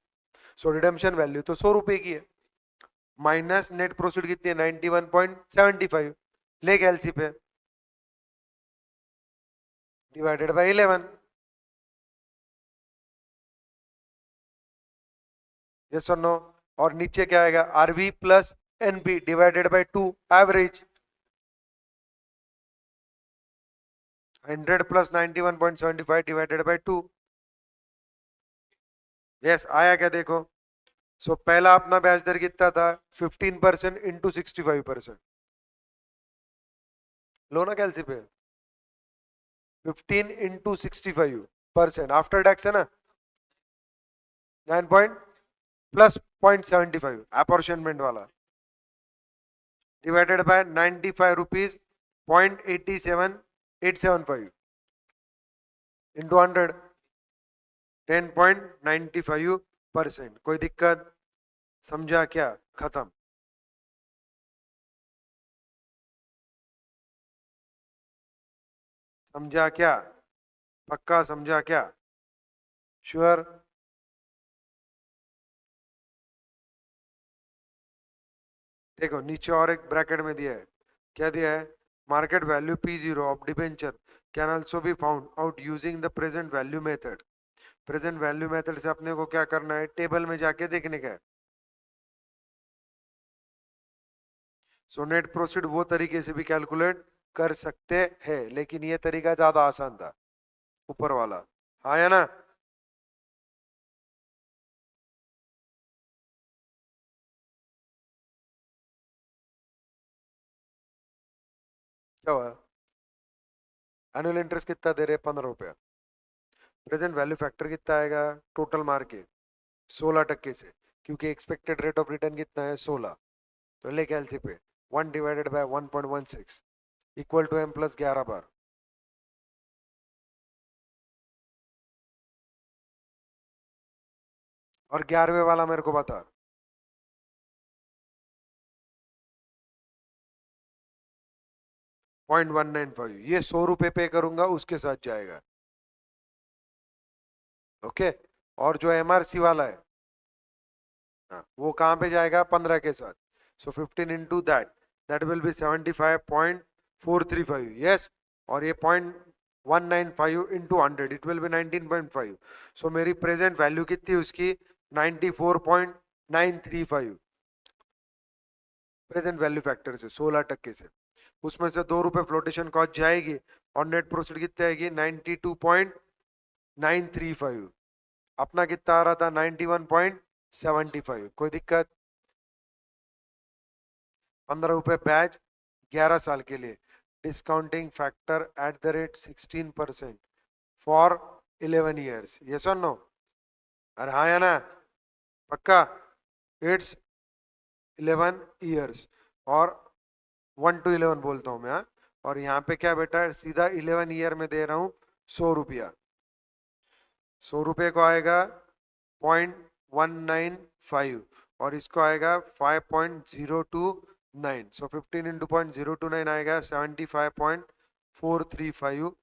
So redemption value तो 100 रुपए की है, माइनस नेट प्रोसीड कितनी है? 91.75। ले एलसी पे डिवाइडेड बाय 11। यस और नो? और नीचे क्या आएगा? RV plus NP divided by 2 average. 100 plus 91.75 divided by 2। Yes आया क्या? देखो। सो पहला अपना ब्याज दर कितना था? 15% इंटू 65%। लो ना कैलसी पे। 15 इंटू 65% आफ्टर टैक्स है ना? 9 पॉइंट प्लस 0.75 अपॉर्चनमेंट वाला डिवाइडेड बाय 95 रुपीज 0.87875 इंटू 100, 10.95%। कोई दिक्कत? समझा क्या? खत्म। समझा क्या? पक्का समझा क्या? श्योर? देखो नीचे और एक ब्रैकेट में दिया है। क्या दिया है? Market value P0 of debenture can also be found out using the present value method. Present value method से अपने को क्या करना है? टेबल में जाके देखने का है। सो नेट प्रोसीड वो तरीके से भी कैलकुलेट कर सकते हैं, लेकिन ये तरीका ज्यादा आसान था ऊपर वाला। हाँ या ना? क्या हुआ? एनुअल इंटरेस्ट कितना दे रहे हैं? 15 रुपया। प्रेजेंट वैल्यू फैक्टर कितना आएगा? टोटल मार के 16% से, क्योंकि एक्सपेक्टेड रेट ऑफ रिटर्न कितना है? 16। तो ले एलसी पे 1 divided by 1.16 equal to m plus 11 बार। और 11वें वाला मेरे को बता। 0.195, ये 100 रुपए पे करूंगा उसके साथ जाएगा। ओके। और जो एमआरसी वाला है, हाँ, वो कहाँ पे जाएगा? 15 के साथ। सो 15 into that, that will be 75.435। Yes. और ये 0.195 इंटू 100, इट विल बी 19.5। सो मेरी प्रेजेंट वैल्यू कितनी उसकी? 94.935 प्रेजेंट वैल्यू फैक्टर से 16% से। उसमें से 2 रुपए फ्लोटेशन कॉस्ट जाएगी और नेट प्रोफिट कितनी आएगी? 92.935। अपना कितना आ रहा था? 91.75। कोई दिक्कत? 15 रुपए बैच 11 साल के लिए। Discounting factor at the rate 16% for 11 years. Yes और नो? अरे हाँ या ना? पक्का? इट्स 11 ईयर्स और 1 to 11 बोलता हूँ मैं, हाँ? और यहाँ पे क्या बेटा है? सीधा 11 ईयर में दे रहा हूँ 100 रुपया। 100 रुपये को आएगा 195 और इसको आएगा 5.029. सो 15 इंटू 0.029 आएगा 75.435.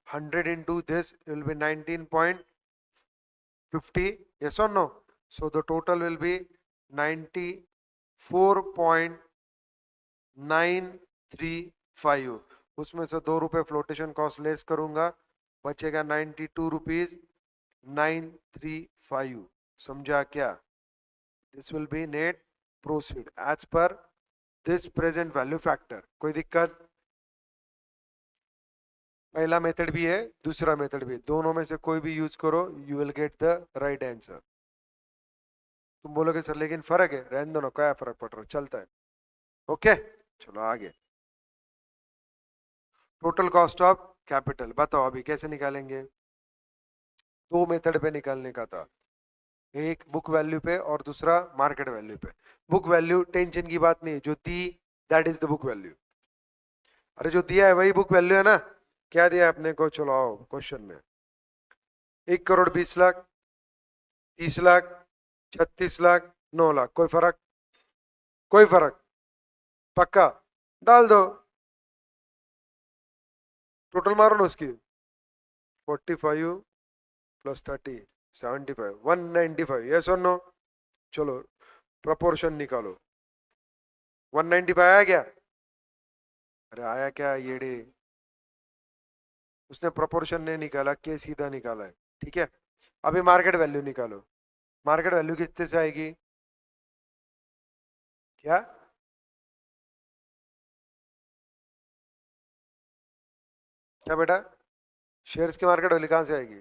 100 into this will be 19.50. Yes or no? So the total will be 94.935. उसमें से 2 रुपए फ्लोटेशन कॉस्ट लेस करूंगा, बचेगा 92 रुपीज 935. समझा क्या? This will be net proceed as per this present value factor. कोई दिक्कत? पहला मेथड भी है, दूसरा मेथड भी है, दोनों में से कोई भी यूज करो, you will get the right answer. तुम बोलोगे सर लेकिन फर्क है, रहने दो ना, क्या फर्क पड़ रहा है, चलता है. ओके चलो आगे. टोटल कॉस्ट ऑफ कैपिटल बताओ अभी कैसे निकालेंगे? दो मेथड पे निकालने का था, एक बुक वैल्यू पे और दूसरा मार्केट वैल्यू पे. बुक वैल्यू टेंशन की बात नहीं है, जो दी that is the book value. अरे जो दिया है वही बुक वैल्यू है ना. क्या दिया है अपने को? चलो आओ क्वेश्चन में. 1 करोड़ 20 लाख, 30 लाख, 36 लाख, 9 लाख. कोई फर्क? कोई फर्क? पक्का? डाल दो. टोटल मारो ना उसकी. 45 प्लस 30 75 195. यस और नो? चलो प्रपोर्शन निकालो. 195 आया क्या? अरे आया क्या ये डे? उसने प्रोपोर्शन नहीं निकाला, के सीधा निकाला है. ठीक है, अभी मार्केट वैल्यू निकालो. मार्केट वैल्यू कितने से आएगी? क्या? क्या बेटा? शेयर्स की मार्केट वैल्यू कहां से आएगी?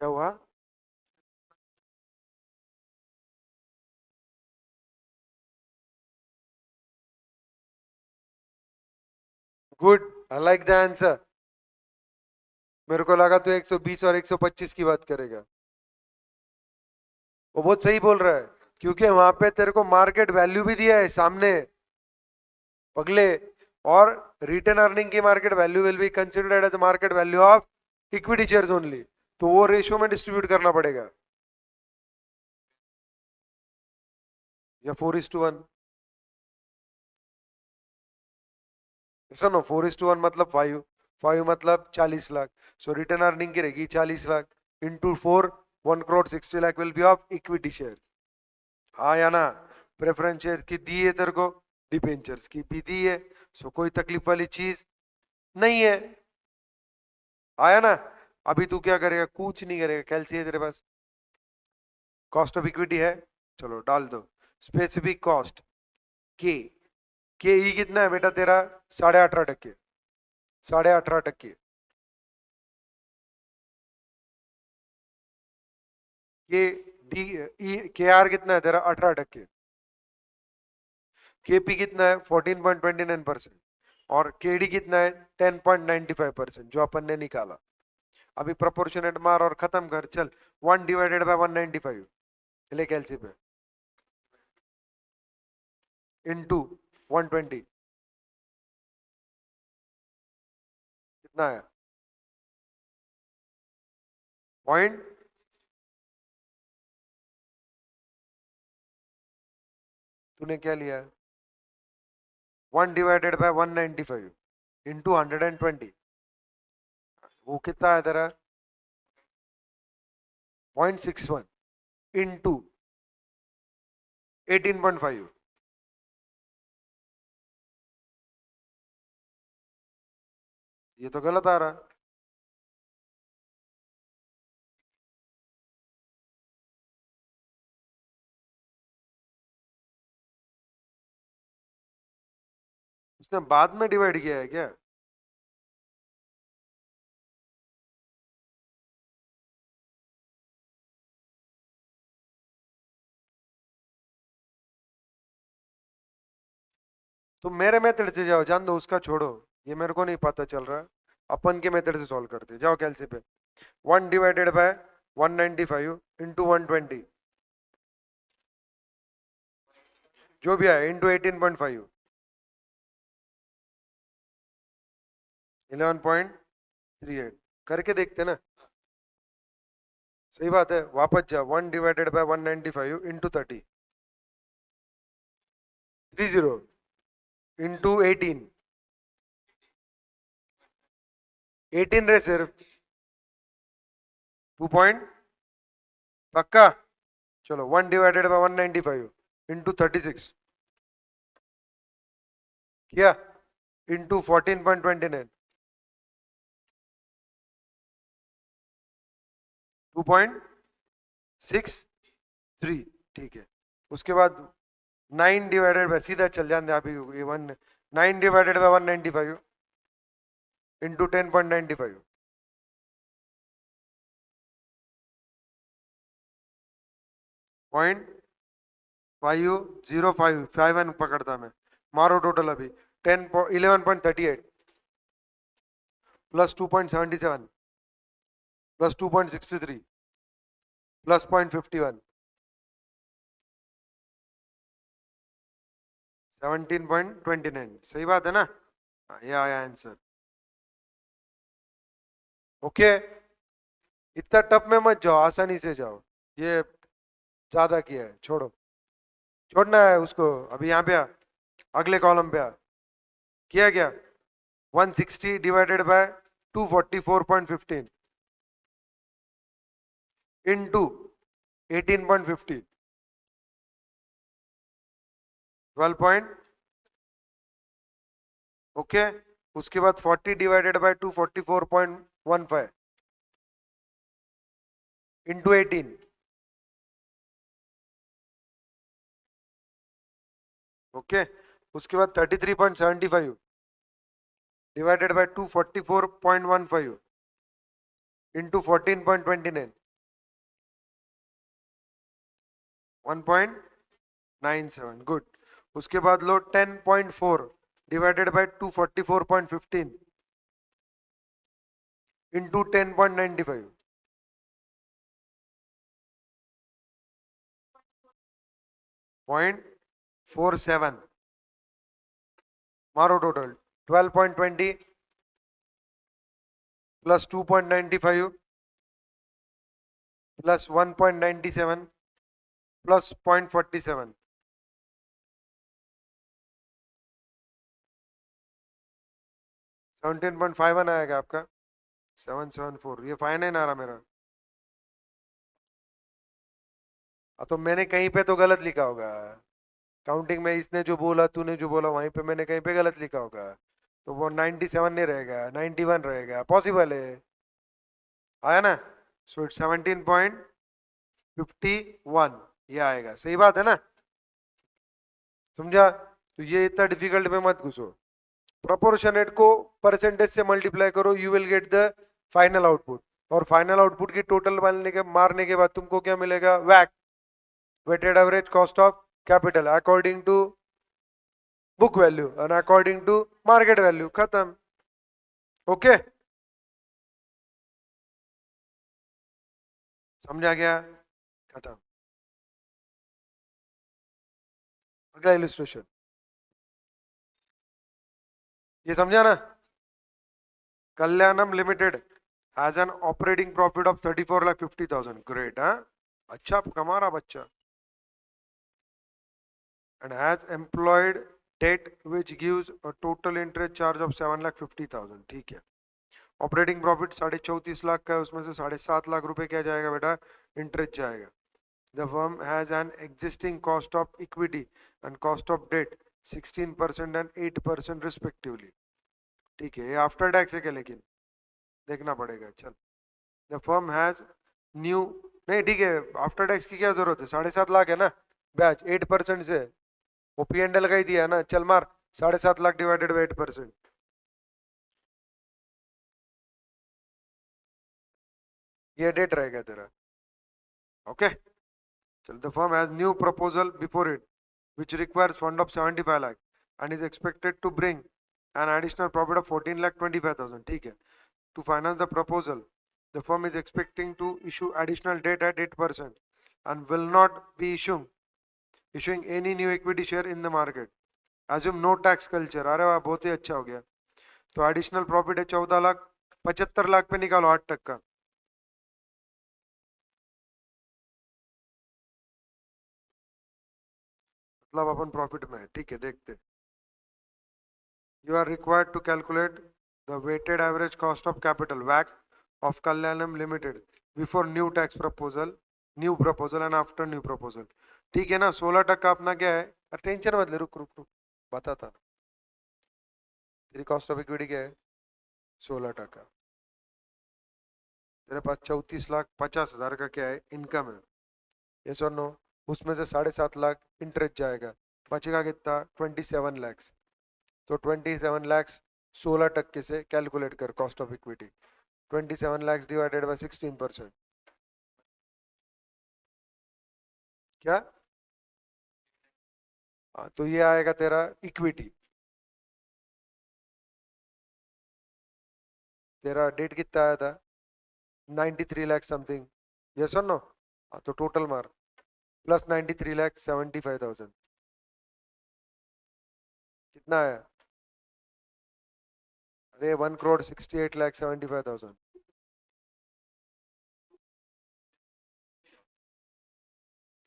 क्या हुआ? Good, I like the answer. मेरे को लगा तो 120 और 125 की बात करेगा. वो बहुत सही बोल रहा है, क्योंकि वहां पे तेरे को मार्केट वैल्यू भी दिया है सामने पगले. और रिटेन अर्निंग की market value will be considered as market value of equity shares only. तो वो रेशियो में डिस्ट्रीब्यूट करना पड़ेगा. या 4:1? ऐसा नो, 4:1 मतलब 5. 5 मतलब 40 लाख. सो रिटर्न अर्निंग की रहेगी 40 lakh into 4. 1 crore 60 lakh will be of equity share. हाँ या ना? प्रेफरेंस शेयर की दी है तेरे को, डिबेंचर्स की भी दी है. सो कोई तकलीफ वाली चीज नहीं है. आया ना? अभी तू क्या करेगा? कुछ नहीं करेगा, कैलसी है तेरे पास, कॉस्ट ऑफ इक्विटी है. चलो डाल दो स्पेसिफिक कॉस्ट. के के ई कितना है बेटा तेरा? 18.5%. 18.5%. के डी ई के आर कितना है तेरा? 18%. के पी कितना है? 14.29%. और के डी कितना है? 10.95%, जो अपन ने निकाला. अभी प्रोपोर्शनेट मार और खत्म कर. चल 1/195 ले कैलसी पे इनटू 120. कितना है? पॉइंट. तूने क्या लिया? 1/195 इंटू 120. वो कितना है तेरा? 0.61 इंटू 18.5. ये तो गलत आ रहा. उसने बाद में डिवाइड किया है क्या? तुम मेरे मेथड से जाओ, जान दो उसका छोड़ो. ये मेरे को नहीं पता चल रहा. अपन के मेथड से सॉल्व करते जाओ कैलसी पे. 1/195 इंटू 120 जो भी है इंटू 18.5. 11.38 करके देखते ना, सही बात है। वापस जा, 1 डिवाइडेड बाय 195 इंटू 30, 30 इंटू 18 रे सिर्फ 2 पॉइंट पक्का। चलो 1 डिवाइडेड बाय 195 इंटू 36 किया, इंटू 14.29, 2.63, ठीक है। उसके बाद 9 डिवाइडेड बाय, सीधा चल जाने अभी ये 9 डिवाइडेड बाय 195 इंटू 10.95, पॉइंट 505 पकड़ता मैं, मारो टोटल अभी 11.38 प्लस 2.77 प्लस 2.63 प्लस 0.51, 17.29, सही बात है ना। ये आया आंसर। ओके, इतना टफ में मत जाओ, आसानी से जाओ, ये ज्यादा किया है, छोड़ो, छोड़ना है उसको। अभी यहाँ पे आ, अगले कॉलम पे आ, किया क्या, 160 डिवाइडेड बाय 244.15 इनटू 18.50, 12 ओके। उसके बाद 40 डिवाइडेड बाय 244.15 इंटू 18, ओके। उसके बाद 33.75 डिवाइडेड बाय 244.15 इंटू 14.29, 1.97, गुड। उसके बाद लो 10.4 डिवाइडेड बाय 244.15 इंटू 10.95, 0.47, मारो टोटल 12.20 प्लस 2.95 प्लस 1.97 प्लस 0.47, 17.51 आएगा आपका, 774, ये फाइन है ना रहा मेरा। तो मैंने कहीं पे तो गलत लिखा होगा, काउंटिंग में इसने जो बोला, तूने जो बोला, वहीं पे मैंने कहीं पे गलत लिखा होगा, तो वो 97 नहीं रहेगा, 91 रहेगा, पॉसिबल है, आया ना। सो इट्स 17.51, ये आएगा, सही बात है ना, समझा। तो ये इतना डिफिकल्ट में मत घुसो, प्रोपोर्शनेट को परसेंटेज से मल्टीप्लाई करो, you will get the final output, और फाइनल आउटपुट की टोटल मारने के बाद तुमको क्या मिलेगा, वैक, weighted average cost of capital according to book value and according to market value, खत्म। ओके, समझा गया, खत्म। अगला इलिस्ट्रेशन, ये समझा ना। Kalyanam Limited has an operating profit of 34,50,000, great, हाँ, अच्छा कमा रहा बच्चा, and has employed debt which gives a total interest charge of 7,50,000, ठीक है। ऑपरेटिंग प्रॉफिट 34.5 लाख का है, उसमें से 7.5 लाख रुपए क्या जाएगा बेटा, इंटरेस्ट जाएगा। The firm has an existing cost of equity and cost of debt 16% and 8% respectively, ठीक है। ये आफ्टर टैक्स है क्या, लेकिन देखना पड़ेगा, चल। द फर्म हैज न्यू, नहीं ठीक है, आफ्टर टैक्स की क्या जरूरत है, 7.5 लाख है ना, ब्याज 8% से, वो P&L का ही दिया है ना, चल मार, 7.5 लाख डिवाइडेड बाई 8%, ये डेट रहेगा तेरा, ओके। चल, the firm has new proposal before it which requires fund of 75 lakh and is expected to bring an additional profit of 14,25,000, ठीक है। To finance the proposal, the firm is expecting to issue additional debt at 8% and will not be issuing any new equity share in the market. Assume no tax culture, अरे वाह, बहुत ही अच्छा हो गया। तो additional profit है 14 लाख, 75 लाख पे निकालो 8%। मतलब अपन प्रॉफिट में है, ठीक है, देखते। You are required to calculate the weighted average cost of capital वैक of Kalyanam Limited before new tax proposal, new proposal and after new proposal. ठीक है ना, 16% अपना क्या है, टेंशन मत ले, रुक रुक रुक बताता। तेरी कॉस्ट ऑफ इक्विटी क्या है, 16%। तेरे पास 34,50,000 का क्या है, इनकम है, ये सुन नो। उसमें से 7.5 लाख इंटरेस्ट जाएगा, बचेगा कितना, 27 लैक्स। तो 27 लैक्स 16% से कैलकुलेट कर cost of equity. 27 lakhs divided by 16%, क्या। तो ये आएगा तेरा इक्विटी। तेरा डेट कितना आया था, 93 लाख समथिंग, ये सुन नो। तो टोटल मार, प्लस 93,75,000, कितना आया, अरे 1,68,75,000।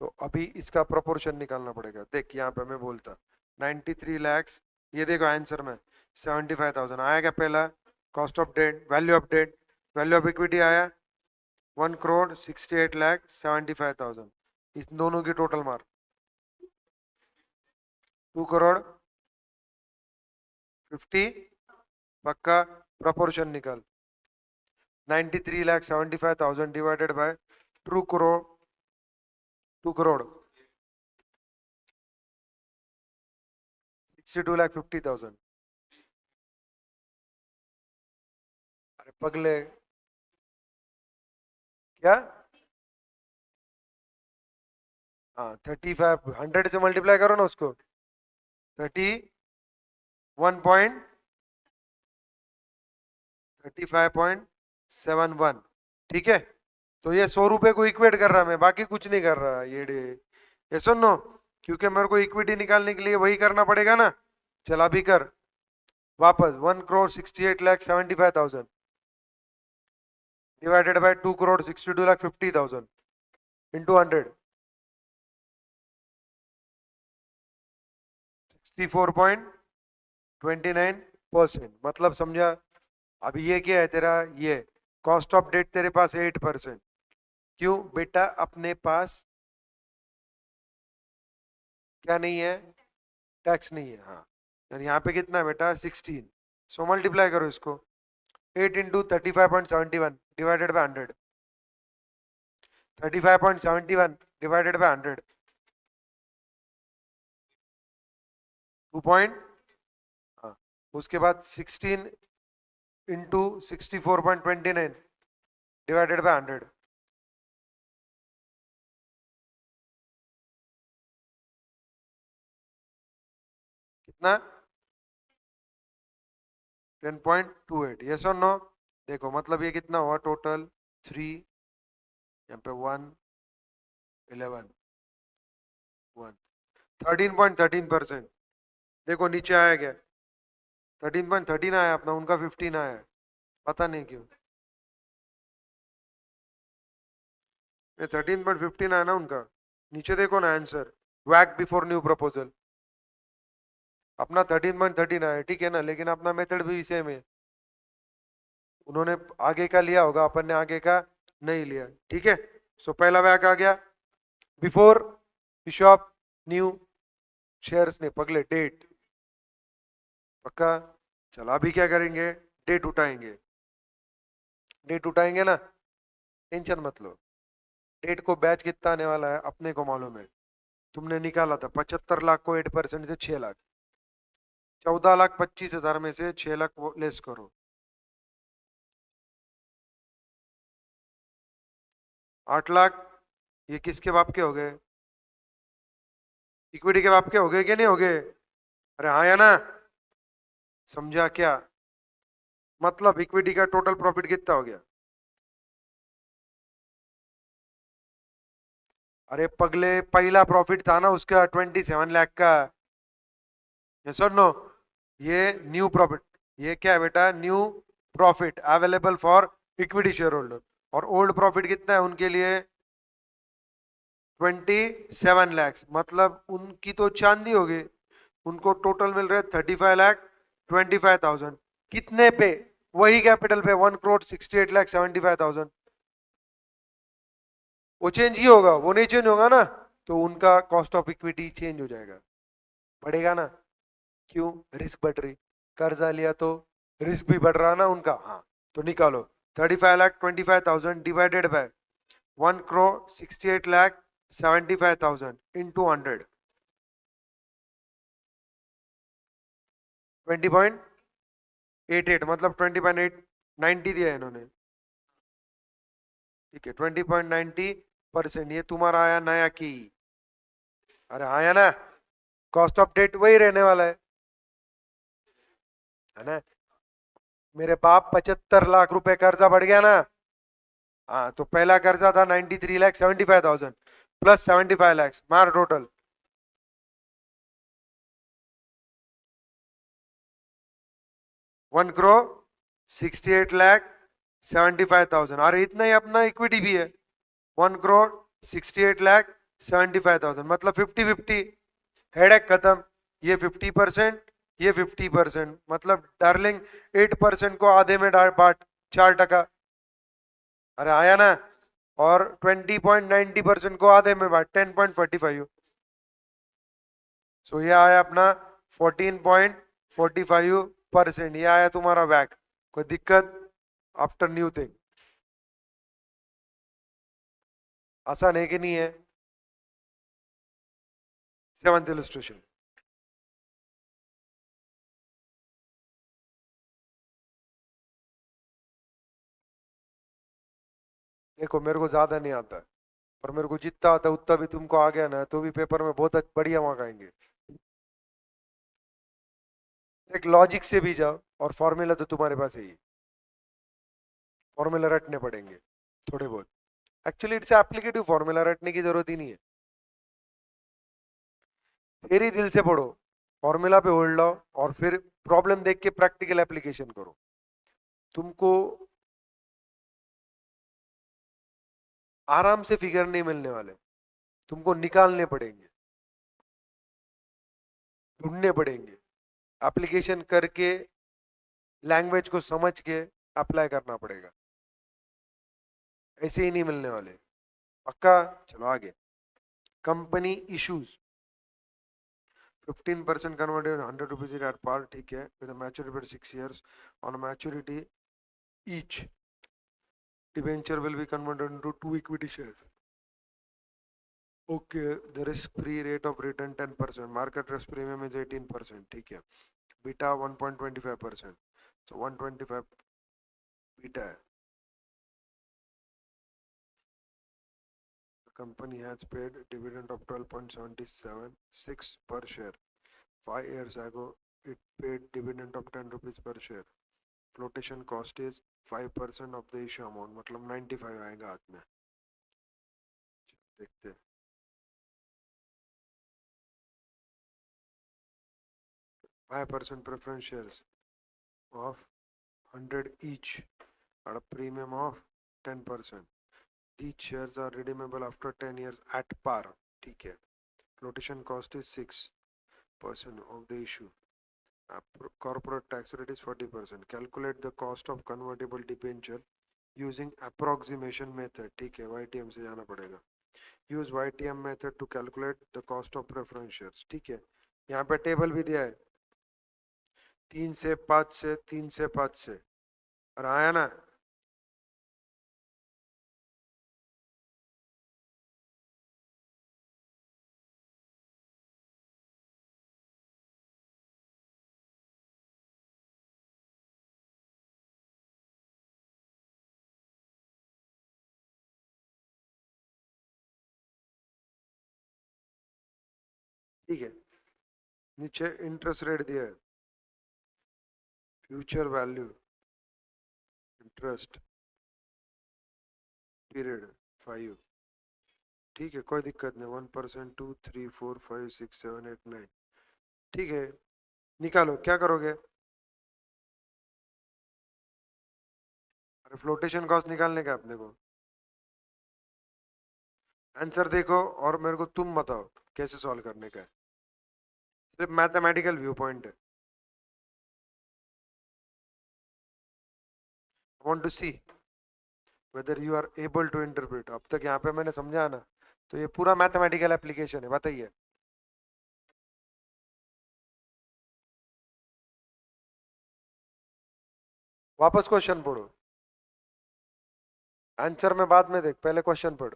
तो अभी इसका प्रोपोर्शन निकालना पड़ेगा। देख यहाँ पे मैं बोलता 93 लैक्स, ये देखो आंसर में 75,000 आया क्या पहला, cost of debt, value of debt, value of equity आया 1,68,75,000। इस दोनों की टोटल मार 2,50,00,000, पक्का। प्रोपोर्शन निकाल, 93,75,000 डिवाइडेड बाय 2 करोड़, 2 करोड़ 62,50,000। अरे पगले, क्या। हाँ 35, 100 से मल्टीप्लाई करो ना उसको, 35.71, ठीक है। तो ये 100 रुपए को इक्वेट कर रहा, मैं बाकी कुछ नहीं कर रहा ये सुन नो, क्योंकि मेरे को इक्विटी निकालने के लिए वही करना पड़ेगा ना। चल अभी कर वापस, 1,68,75,000 डिवाइडेड बाय 2,62,50,000 इंटू 100, 64.29%, मतलब समझा। अब ये क्या है तेरा, ये कॉस्ट ऑफ डेट तेरे पास 8%। क्यों बेटा, अपने पास क्या नहीं है, टैक्स नहीं है, हाँ। यानी यहाँ पे कितना है बेटा, 16। सो मल्टीप्लाई करो इसको, 8 into 35.71 divided by 100, 35.71 divided by 100, 2 point, हाँ। उसके बाद 16 इंटू 64.29 डिवाइडेड बाय 100, कितना, 10.28, यस और नो। देखो मतलब ये कितना हुआ टोटल, 3, यहाँ पे 1, 11, 1, 13.13%। देखो नीचे आया क्या, 13.13 आया अपना, उनका 15 आया है, पता नहीं क्यों। ये 13.15 आया ना उनका, नीचे देखो ना आंसर, वैक बिफोर न्यू प्रपोजल। अपना 13.13 आया, ठीक है ना, लेकिन अपना मेथड भी सेम है। उन्होंने आगे का लिया होगा, अपन ने आगे का नहीं लिया, ठीक है। सो पहला वैक आ गया, before issue of new shares ने, पगले डेट, पक्का। चलो अभी क्या करेंगे, डेट उठाएंगे, डेट उठाएंगे ना, टेंशन मत लो। डेट को बैच कितना आने वाला है अपने को मालूम है, तुमने निकाला था 75 लाख को 8% से 6 लाख, 14,25,000 में से 6 लाख लेस करो, 8 लाख। ये किसके बाप के हो गए, इक्विटी के बाप के हो गए कि नहीं हो गए, अरे हाँ या ना, समझा क्या। मतलब इक्विटी का टोटल प्रॉफिट कितना हो गया, अरे पगले पहला प्रॉफिट था ना उसका 27 लाख का, ये सुन नो, ये न्यू प्रॉफिट, ये क्या है बेटा, new profit available for equity share holder. और ओल्ड प्रॉफिट कितना है उनके लिए, 27 लाख, मतलब उनकी तो चांदी हो गई। उनको टोटल मिल रहे 35 लाख 25,000। कितने पे, वही कैपिटल पे 1,68,75,000। वो चेंज ही होगा, वो नहीं चेंज होगा ना, तो उनका कॉस्ट ऑफ इक्विटी चेंज हो जाएगा, बढ़ेगा ना। क्यों, रिस्क बढ़ रही, कर्जा लिया तो रिस्क भी बढ़ रहा ना उनका। हाँ, तो निकालो 35,25,000 डिवाइडेड बाय 1,68,75,000 इंटू 100, 20.88, मतलब 20.890 दिया है इन्होंने। ठीक है, 20.90%, ये तुम्हारा आया नया की। अरे आया ना, कॉस्ट ऑफ डेट वही रहने वाला है ना। मेरे बाप 75 लाख रुपए कर्जा बढ़ गया ना। हाँ, तो पहला कर्जा था 93,75,000 प्लस 75 लाख, मार टोटल 1,68,75,000। अरे इतना ही अपना इक्विटी भी है, 1,68,75,000, मतलब 50-50, हेडेक खत्म। ये 50%, ये 50%, मतलब डार्लिंग 8% को आधे में बांट, 4%। अरे आया ना। और 20.90% को आधे में बांट, 10.45। सो ये आया अपना 14.45%, ये आया तुम्हारा वैक। कोई दिक्कत, आफ्टर न्यू थिंग। आसान है कि नहीं है। सेवंथ इलस्ट्रेशन, देखो मेरे को ज्यादा नहीं आता, और मेरे को जितना आता है उतना भी तुमको आ गया ना, तो भी पेपर में बहुत बढ़िया मार्क आएंगे। एक लॉजिक से भी जाओ, और फॉर्मूला तो तुम्हारे पास है ही, फॉर्मूला रटने पड़ेंगे थोड़े बहुत। एक्चुअली इट्स एप्लीकेटिव फॉर्मूला, रटने की जरूरत ही नहीं है। फिर ही दिल से पढ़ो, फॉर्मूला पे होल्ड लाओ, और फिर प्रॉब्लम देख के प्रैक्टिकल एप्लीकेशन करो। तुमको आराम से फिगर नहीं मिलने वाले, तुमको निकालने पड़ेंगे, ढूंढने पड़ेंगे, एप्लीकेशन करके, लैंग्वेज को समझ के अप्लाई करना पड़ेगा, ऐसे ही नहीं मिलने वाले। पक्का। चलो आगे, company issues 15% converted 100 rupees at par, ठीक है, with a maturity period 6 years, on a maturity each debenture will be converted into 2 equity shares. Okay, the risk-free rate of return 10%, market risk premium is 18%, ठीक है, beta 1.25%, so 125 beta है। The company has paid dividend of 12.776 per share. 5 years ago, it paid dividend of 10 rupees per share. Flotation cost is 5% of the issue amount, मतलब 95 आएगा हाथ में। देखते हैं। 5% preference shares of 100 each at a premium of 10%. These shares are redeemable after 10 years at par, ठीक है। Flotation cost is 6% of the issue. Corporate tax rate is 40%. Calculate the cost of convertible debenture using approximation method, ठीक है, YTM से जाना पड़ेगा। Use YTM method to calculate the cost of preference shares, ठीक है। यहाँ पे टेबल भी दिया है, 3 से 5 से, 3 से 5 से, और आया ना। ठीक है, नीचे इंटरेस्ट रेट दिया है, फ्यूचर वैल्यू, इंटरेस्ट पीरियड 5, ठीक है, कोई दिक्कत नहीं। 1%, 2, 3, 4, 5, 6, 7, 8, 9, ठीक है। निकालो, क्या करोगे, अरे फ्लोटेशन कॉस्ट निकालने का अपने को, आंसर देखो और मेरे को तुम बताओ कैसे सॉल्व करने का है, सिर्फ मैथमेटिकल व्यू पॉइंट है। Want to see whether you are able to interpret. अब तक यहाँ पे मैंने समझा ना, तो ये पूरा मैथमेटिकल एप्लीकेशन है, बताइए। वापस क्वेश्चन पढ़ो, आंसर में बाद में देख, पहले क्वेश्चन पढ़।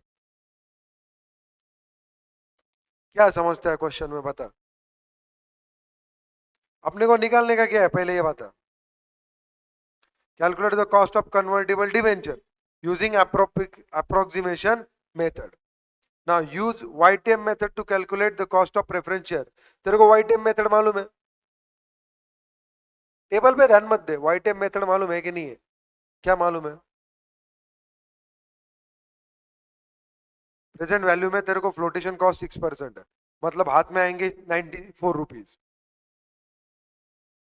क्या समझता है क्वेश्चन में, बता। अपने को निकालने का क्या है पहले ये बता। Calculate the cost of convertible debenture using approximation method. Now use YTM method to calculate the cost of preference share. तेरे को YTM मेथड मालूम है? टेबल पे ध्यान मत दे, YTM मेथड मालूम है कि नहीं है? क्या मालूम है? प्रेजेंट वैल्यू में तेरे को फ्लोटेशन कॉस्ट 6% है, मतलब हाथ में आएंगे 94 रुपीज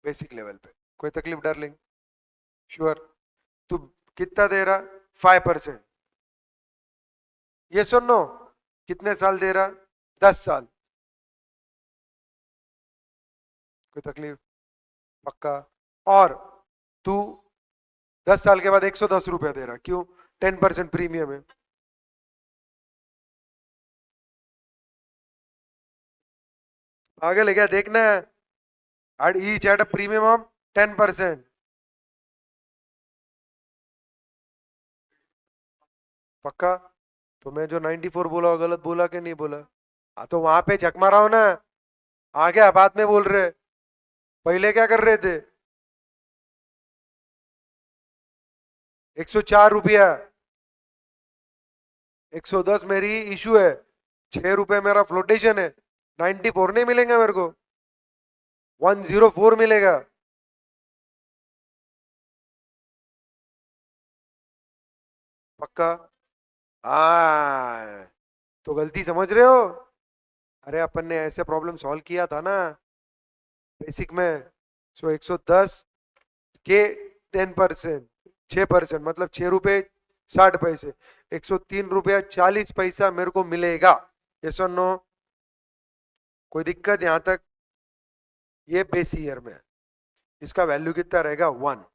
बेसिक लेवल पे। कोई तकलीफ डार्लिंग? श्योर? तू कितना दे रहा? 5%। ये सुनो, कितने साल दे रहा? 10 साल। कोई तकलीफ? पक्का? और तू 10 साल के बाद 110 रुपया दे रहा, क्यों? 10% प्रीमियम है। आगे ले गया, देखना है। At each eight a premium of 10%। पक्का? तो मैं जो 94 बोला गलत बोला कि नहीं बोला? हाँ तो वहां पे झक मारा हो ना, आ गया बाद में बोल रहे, पहले क्या कर रहे थे? 104 रुपया। 110 मेरी इशू है, 6 रुपए मेरा फ्लोटेशन है, 94 नहीं मिलेंगे मेरे को, 104 मिलेगा। पक्का? हाँ, तो गलती समझ रहे हो? अरे अपन ने ऐसे प्रॉब्लम सॉल्व किया था ना बेसिक में। सो 110 के 10%, 6% मतलब 6 रुपए 60 पैसे, 103 रुपया 40 पैसा मेरे को मिलेगा। यस और नो? कोई दिक्कत यहां तक? ये बेस ईयर में है। इसका वैल्यू कितना रहेगा? 1।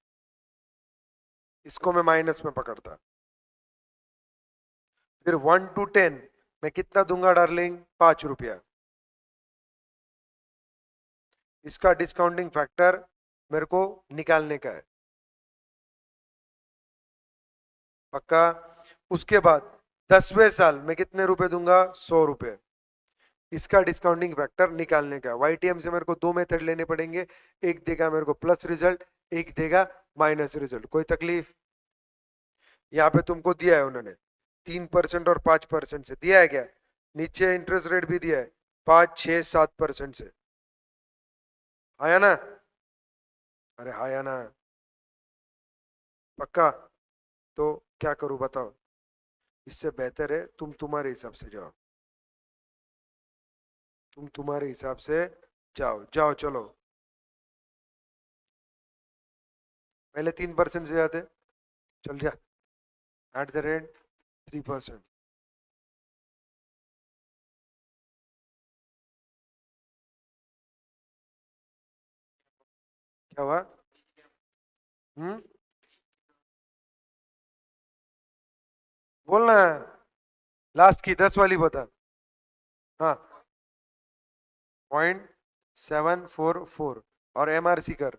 इसको मैं माइनस में पकड़ता। फिर 1 to 10 मैं कितना दूंगा डार्लिंग? 5 रुपया। इसका डिस्काउंटिंग फैक्टर मेरे को निकालने का है। पक्का? उसके बाद 10वें साल में कितने रुपए दूंगा? 100 रुपए। इसका डिस्काउंटिंग फैक्टर निकालने का। YTM से मेरे को दो मेथड लेने पड़ेंगे, एक देगा मेरे को प्लस रिजल्ट, एक देगा माइनस रिजल्ट। कोई तकलीफ? यहाँ पे तुमको दिया है उन्होंने 3% और 5% से दिया है क्या? नीचे इंटरेस्ट रेट भी दिया है 5, 6, 7% से। आया ना? अरे आया ना? पक्का? तो क्या करूं बताओ? इससे बेहतर है तुम तुम्हारे हिसाब से जाओ, तुम तुम्हारे हिसाब से जाओ, जाओ चलो। पहले 3% से जाते, चल जा। @3%। क्या हुआ? हम्म, बोलना है। लास्ट की 10 वाली बता। हाँ, 0.744 और MRC कर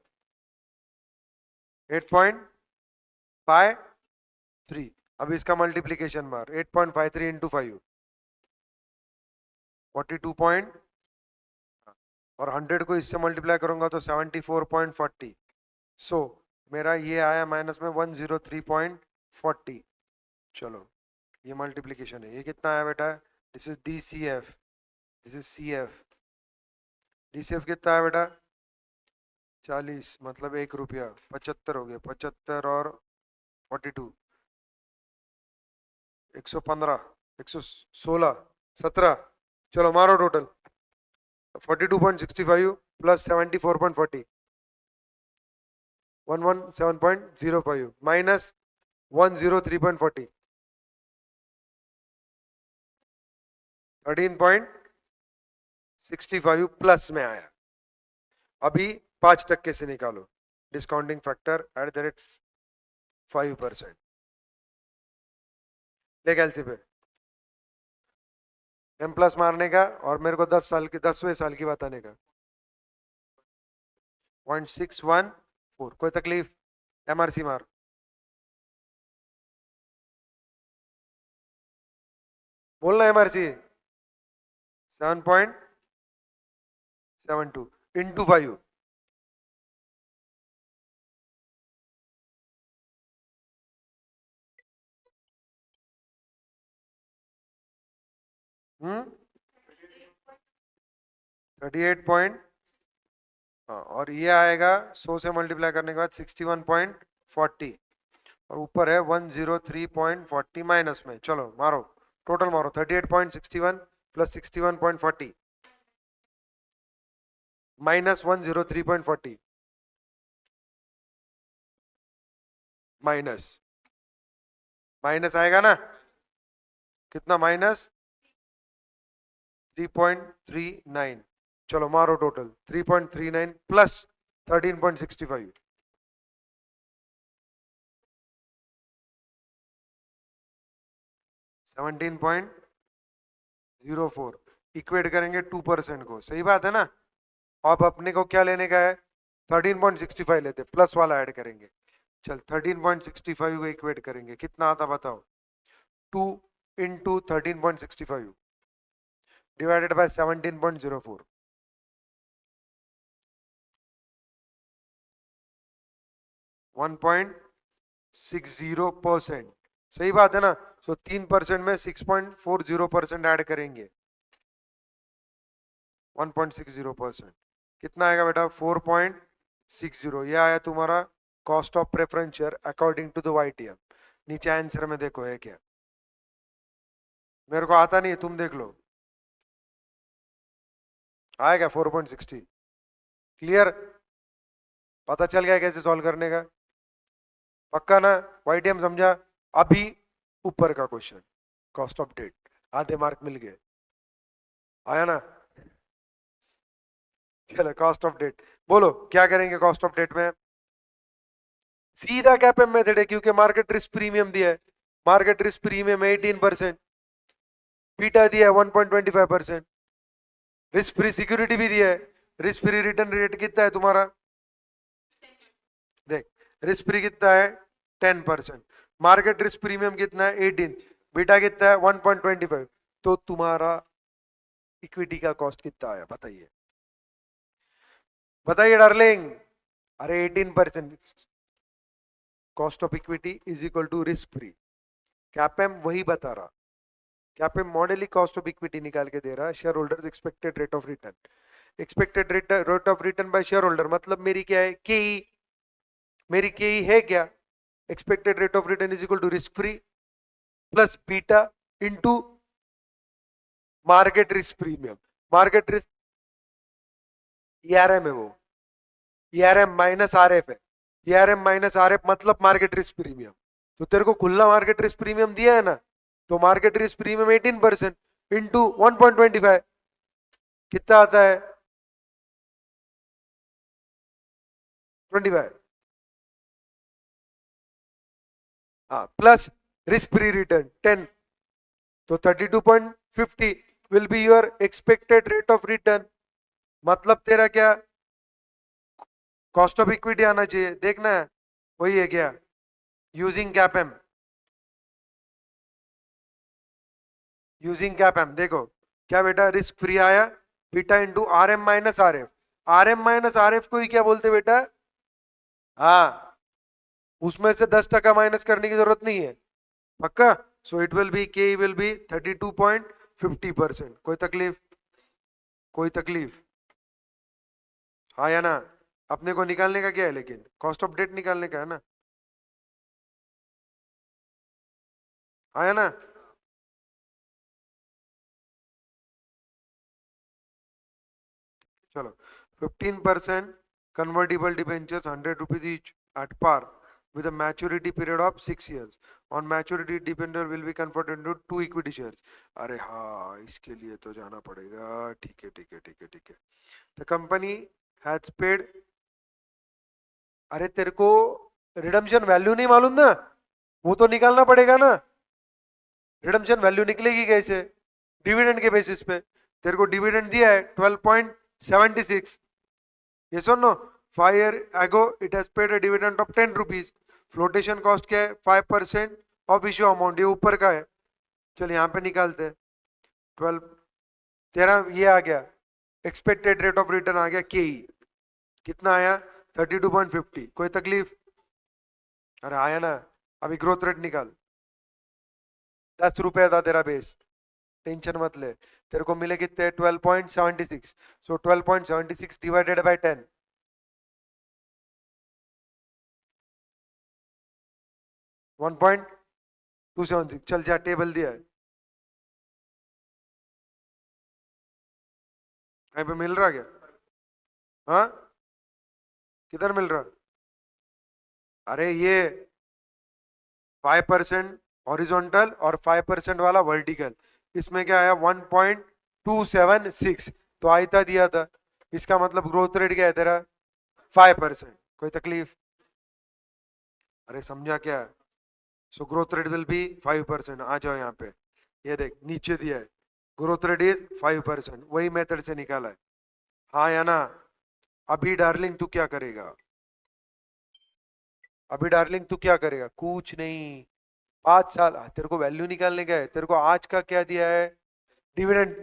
8.53। अब इसका मल्टीप्लीकेशन मार, 8.53 इंटू 5 42 और 100 को इससे मल्टीप्लाई करूंगा तो 74.40। सो मेरा ये आया माइनस में 103.40। चलो, ये मल्टीप्लीकेशन है। ये कितना आया बेटा? This is DCF, this is CF। DCF कितना आया बेटा? 40 मतलब 1 रुपया, 75 हो गया। 75 और 42, 115, 116, 17। चलो मारो टोटल। 42.65 प्लस 74.40, 117.05 माइनस 103.40 13.65 प्लस में आया। अभी 5% से निकालो discounting factor at the rate 5%। ले कैलसी पे एम प्लस मारने का और मेरे को 10वें साल की बताने का। 0.614 कोई तकलीफ? एमआरसी मार। बोलना एमआरसी 7.72 इंटू 5। हम्म 38 हाँ, और ये आएगा 100 से मल्टीप्लाई करने के बाद 61.40 और ऊपर है 103.40 माइनस में। चलो मारो, टोटल मारो। 38.61 प्लस 61.40 माइनस 103.40 माइनस माइनस आएगा ना? कितना माइनस? 3.39। चलो मारो टोटल 3.39 प्लस 13.65 17.04 इक्वेट करेंगे 2% को। सही बात है ना? अब अपने को क्या लेने का है? 13.65 लेते, प्लस वाला ऐड करेंगे। चल 13.65 को इक्वेट करेंगे, कितना आता बताओ? 2 इंटू 13.65 डिवाइडेड बाय 17.04 1.60%। सही बात है ना? सो 3% में 6.40% ऐड करेंगे। 1.60% कितना आएगा बेटा? 4.60। ये आया तुम्हारा cost of preference share according to the YTM. नीचे आंसर में देखो है क्या। मेरे को आता नहीं है, तुम देख लो। आएगा 4.60। क्लियर? पता चल गया कैसे सॉल्व करने का? पक्का ना? वाईटीएम समझा? अभी ऊपर का क्वेश्चन कॉस्ट ऑफ डेट, आधे मार्क मिल गए। आया ना? चलो कॉस्ट ऑफ डेट बोलो, क्या करेंगे कॉस्ट ऑफ डेट में? सीधा कैपम मेथड है, क्योंकि मार्केट रिस्क प्रीमियम दिया है। मार्केट रिस्क प्रीमियम 18%, बीटा दिया है 1.25%, रिस्क फ्री सिक्योरिटी भी दिया है। रिस्क फ्री रिटर्न रेट कितना है तुम्हारा? देख, रिस्क फ्री कितना है? 10%। मार्केट रिस्क प्रीमियम कितना है? 18। बीटा कितना है? 1.25। तो तुम्हारा इक्विटी का कॉस्ट कितना आया बताइए? बताइए डार्लिंग। अरे 18% cost of equity is equal to risk free. CAPM वही बता रहा। कैपेम मॉडल ही कॉस्ट ऑफ इक्विटी निकाल के दे रहा है। Shareholders expected rate of return, expected rate of return by shareholder, मतलब मेरी क्या है? केई। मेरी केई है क्या? Expected rate of return is equal to risk free plus beta into market risk premium. Market risk ERM है वो, ERM minus RF है। ईआरएम माइनस आरएफ मतलब मार्केट रिस्क प्रीमियम। तो तेरे को खुला मार्केट रिस्क प्रीमियम दिया है ना, तो मार्केट रिस्क प्रीमियम 18% इंटू 1.25 कितना आता है? 25। हाँ, प्लस रिस्क फ्री रिटर्न 10, तो 32.50 will be your expected rate of return. मतलब तेरा क्या? कॉस्ट ऑफ इक्विटी आना चाहिए। देखना है वही है क्या? यूजिंग कैपेम, यूजिंग कैपेम देखो क्या बेटा? रिस्क फ्री आया, beta into r m minus r f. R m minus r f को ही क्या बोलते बेटा? हाँ, उसमें से 10% माइनस करने की जरूरत नहीं है। पक्का? सो इट विल बी के विल बी 32.50%। कोई तकलीफ? कोई तकलीफ? हाँ या ना? अपने को निकालने का क्या है लेकिन? कॉस्ट ऑफ डेट निकालने का है ना? हाँ या ना? चलो 15% convertible debentures 100 rupees each at par with a maturity period of 6 years. On maturity, debenture will be converted into 2 equity shares. अरे हाँ, इसके लिए तो जाना पड़ेगा. ठीक है, ठीक है, ठीक है, ठीक है. The company has paid. अरे तेरे को रिडम्पशन वैल्यू नहीं मालूम ना, वो तो निकालना पड़ेगा ना. रिडम्पशन वैल्यू निकलेगी कैसे? डिविडेंड के बेसिस पे. तेरे को डिविडेंड दिया है 12.76. yes or no? 5 year ago it has paid a dividend of 10 rupees. Flotation cost क्या है? 5% ऑफ इश्यू अमाउंट. ये ऊपर का है. चल यहाँ पे निकालते हैं. 12 तेरा ये आ गया, एक्सपेक्टेड रेट ऑफ रिटर्न आ गया के. कितना आया? 32.50. कोई तकलीफ? अरे आया ना. अभी ग्रोथ रेट निकाल. 10 रुपए था तेरा बेस, टेंशन मत ले. तेरे को मिले कितने? 12.76. सो 12.76 डिवाइडेड बाय 10. 1.276. चल जा, टेबल दिया है. कहीं पे मिल रहा क्या? हाँ, किधर मिल रहा? अरे ये 5% हॉरिजॉन्टल और 5% वाला वर्टिकल. इसमें क्या आया? 1.276. तो आयता दिया था. इसका मतलब ग्रोथ रेट क्या है तेरा? 5%. कोई तकलीफ? अरे समझा क्या? So growth rate will be 5%. आ जाओ यहाँ पे. ये देख नीचे दिया है, ग्रोथ रेट इज 5%. वही मेथड से निकाला है. हाँ या ना? अभी डार्लिंग तू क्या करेगा? अभी डार्लिंग तू क्या करेगा? कुछ नहीं. 5 साल तेरे को वैल्यू निकालने का है. तेरे को आज का क्या दिया है? डिविडेंड.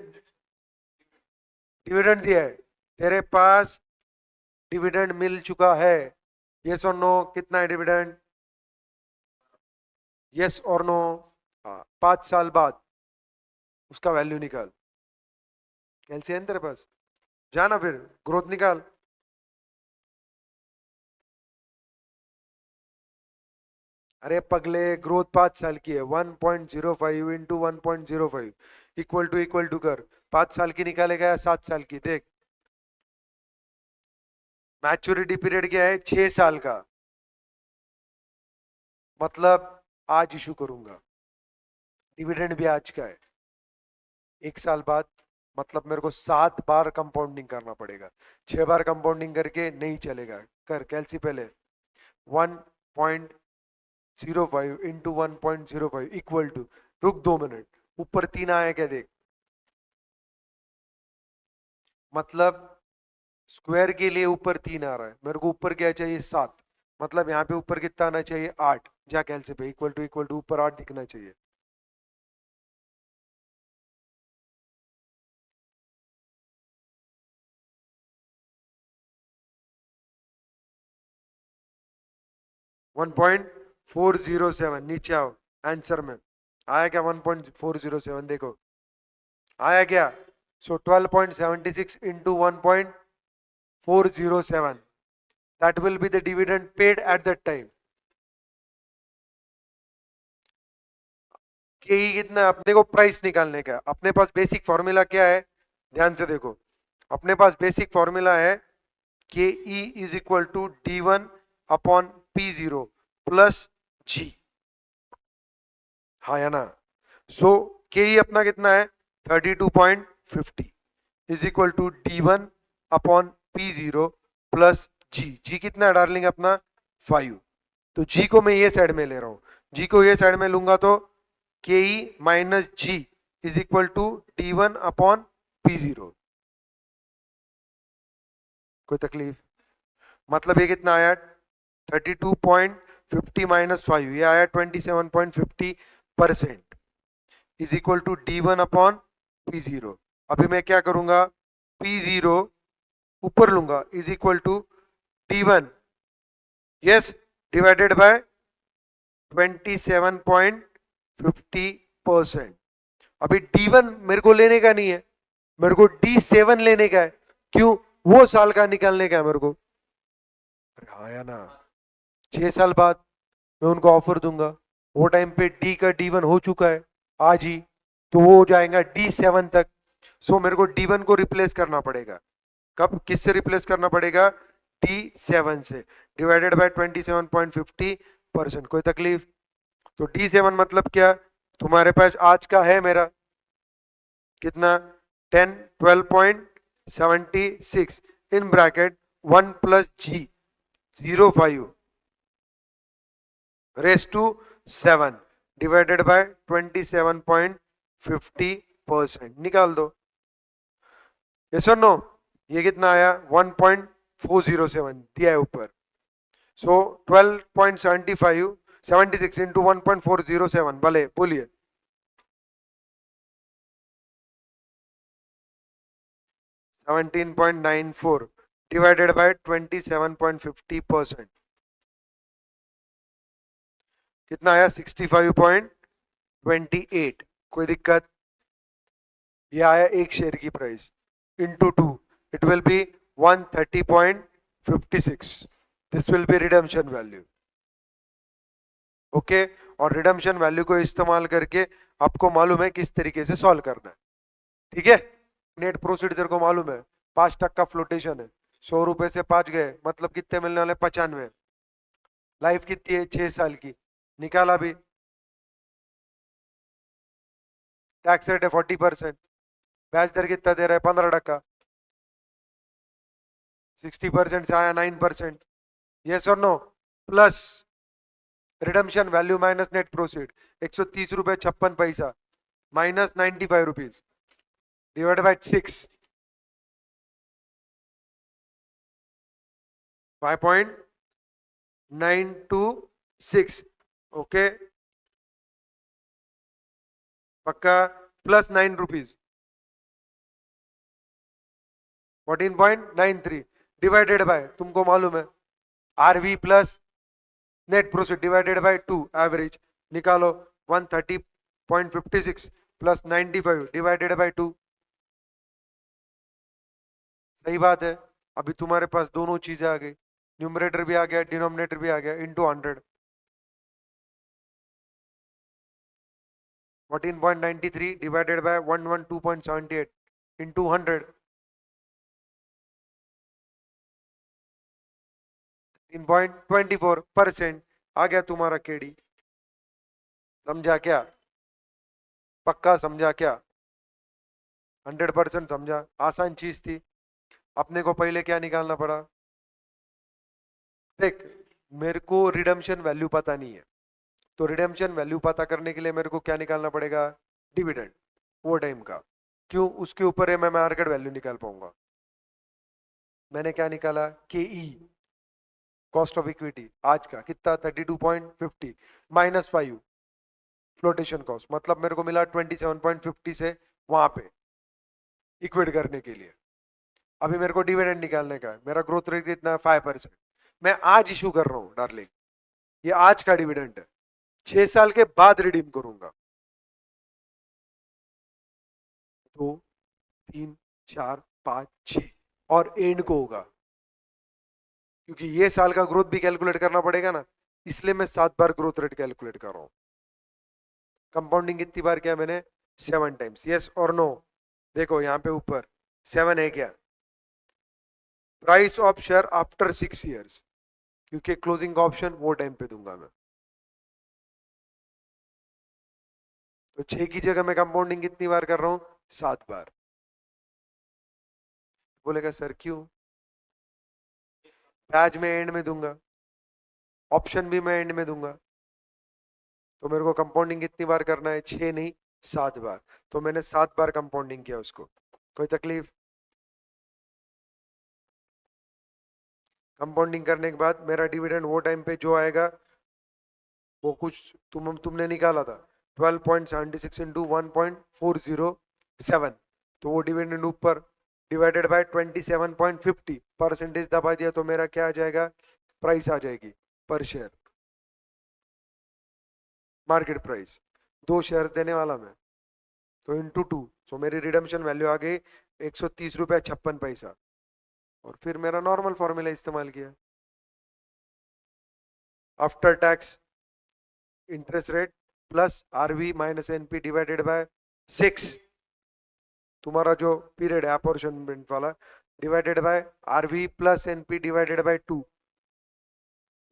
डिविडेंड दिया है. तेरे पास डिविडेंड मिल चुका है. यस और नो? कितना है डिविडेंड? यस और नो? 5 साल बाद उसका वैल्यू निकाल. एलसीएम तेरे पास? जाना फिर ग्रोथ निकाल. अरे पगले, ग्रोथ 5 साल की है. 1.05 इंटू 1.05 इक्वल टू कर. 5 साल की निकालेगा या 7 साल की? देख, मैच्योरिटी पीरियड क्या है? 6 साल का. मतलब आज इशू करूंगा, डिविडेंड भी आज का है. 1 साल बाद मतलब मेरे को 7 बार कंपाउंडिंग करना पड़ेगा. 6 बार कंपाउंडिंग करके नहीं चलेगा. कर कैलसी पहले. 1.05 इंटू 1.05 इक्वल टू, रुक 2 मिनट, ऊपर 3 आया क्या? देख, मतलब स्क्वायर के लिए ऊपर 3 आ रहा है. मेरे को ऊपर क्या चाहिए? 7. मतलब यहाँ पे ऊपर कितना आना चाहिए? 8. जा कैलसी पे. इक्वल टू ऊपर 8 दिखना चाहिए. One point 407. नीचे आओ आंसर में. आया क्या? 1.407. देखो आया क्या? सो 12.76 into 1.407, that will be the dividend paid at that time. के ही कितना? अपने को प्राइस निकालने का. अपने पास बेसिक फॉर्मूला क्या है? ध्यान से देखो. अपने पास बेसिक फॉर्मूला है k e is equal to D1 upon P0 plus G. हाँ या ना? सो के ई अपना कितना है? 32.50 is equal to D1 upon P0 plus G. G कितना है डार्लिंग अपना? 5. तो G को मैं ये साइड में ले रहा हूं. G को ये साइड में लूंगा तो K E minus G is equal to D1 upon P0. कोई तकलीफ? मतलब ये कितना आया? 32.50 माइनस 5, ये आया 27.50% is equal to D1 upon P0. अभी मैं क्या करूंगा? P0 ऊपर लूंगा is equal to D1 yes divided by 27.50%. अभी D1 मेरे को लेने का नहीं है, मेरे को D7 लेने का है. क्यों? वो साल का निकालने का है मेरे को. अरे आया ना? 6 साल बाद मैं उनको ऑफर दूंगा. वो टाइम पे D का D1 हो चुका है आज ही, तो वो हो जाएगा D7 तक. सो मेरे को D1 को रिप्लेस करना पड़ेगा. कब? किससे रिप्लेस करना पड़ेगा? D7 से. Divided by 27.50 percent. कोई तकलीफ? तो D7 मतलब क्या? तुम्हारे पास आज का है मेरा कितना? 10 12.76 in bracket 1 plus G 05 raise to 7 divided by 27.50% निकाल दो। यस और नो? ये कितना आया? 1.407 दिया है ऊपर। सो 12.76 इंटू 1.407 भले बोलिए। 17.94 डिवाइडेड बाय 27.50% कितना आया? 65.28। कोई दिक्कत? ये आया एक शेयर की price into 2 it will B 130.56। This will B redemption value. Okay, और रिडेम्पशन वैल्यू को इस्तेमाल करके आपको मालूम है किस तरीके से सॉल्व करना है। ठीक है, नेट प्रोसीड तेरे को मालूम है 5% फ्लोटेशन है। 100 रुपए से 5 गए मतलब कितने मिलने वाले? 95। लाइफ कितनी है? 6 साल की। निकाला भी। टैक्स रेट है 40%। ब्याज दर कितना दे रहा है? 15%। 60% से आया 9%। यस और no? Plus redemption value minus net proceed 130 रुपए 56 पैसा minus 95 rupees divide by 6 5.926। Okay पक्का? प्लस 9 रुपीज 14.93 डिवाइडेड बाय तुमको मालूम है RV plus net proceed divided by 2 average निकालो। 130.56 प्लस 95 डिवाइडेड बाय 2। सही बात है। अभी तुम्हारे पास दोनों चीजें आ गई, न्यूमरेटर भी आ गया डिनोमिनेटर भी आ गया इंटू 100। 14.93 divided bye 112.78 into 100। 13.24% आ गया तुम्हारा केडी। समझा क्या? पक्का समझा क्या? 100% समझा। आसान चीज थी। अपने को पहले क्या निकालना पड़ा? देख, मेरे को रिडम्पशन वैल्यू पता नहीं है, तो रिडेम्पशन वैल्यू पता करने के लिए मेरे को क्या निकालना पड़ेगा? डिविडेंड वो टाइम का। क्यों? उसके ऊपर है मैं मार्केट वैल्यू निकाल पाऊंगा। मैंने क्या निकाला? के ई कॉस्ट ऑफ इक्विटी आज का कितना? 32.50 माइनस 5 फ्लोटेशन कॉस्ट मतलब मेरे को मिला 27.50 से वहां पे इक्विट करने के लिए। अभी मेरे को डिविडेंड निकालने का है। मेरा ग्रोथ रेट कितना है? 5%। मैं आज इशू कर रहा हूं डार्लिंग, ये आज का डिविडेंड है। 6 साल के बाद रिडीम करूंगा। 2 3 4 5 6 और एंड को होगा, क्योंकि ये साल का ग्रोथ भी कैलकुलेट करना पड़ेगा ना, इसलिए मैं 7 बार ग्रोथ रेट कैलकुलेट कर रहा हूं। कंपाउंडिंग कितनी बार किया मैंने? 7 टाइम्स। यस और नो? देखो यहाँ पे ऊपर 7 है क्या? Price of share after 6 years, क्योंकि क्लोजिंग का ऑप्शन वो टाइम पे दूंगा मैं। तो 6 की जगह मैं कंपाउंडिंग कितनी बार कर रहा हूं? 7 बार। बोलेगा सर क्यों? ब्याज में एंड में दूंगा, ऑप्शन भी मैं एंड में दूंगा, तो मेरे को कंपाउंडिंग कितनी बार करना है? 6 नहीं 7 बार। तो मैंने 7 बार कंपाउंडिंग किया उसको। कोई तकलीफ? कंपाउंडिंग करने के बाद मेरा डिविडेंड वो टाइम पे जो आएगा वो कुछ तुमने निकाला था 12.76 इंटू 1.407, तो वो डिविडेंड ऊपर डिवाइडेड बाय 27.50 परसेंटेज दबा दिया तो मेरा क्या आ जाएगा? प्राइस आ जाएगी पर शेयर, मार्केट प्राइस। 2 शेयर देने वाला मैं, तो इंटू 2, सो मेरी रिडम्पशन वैल्यू आ गई 130 रुपया 56 पैसा। और फिर मेरा नॉर्मल फॉर्मूला इस्तेमाल किया। After tax interest rate plus RV minus NP divided by 6, तुम्हारा जो पीरियड है अपॉर्चुनिटी वाला, divided by RV plus NP divided by 2।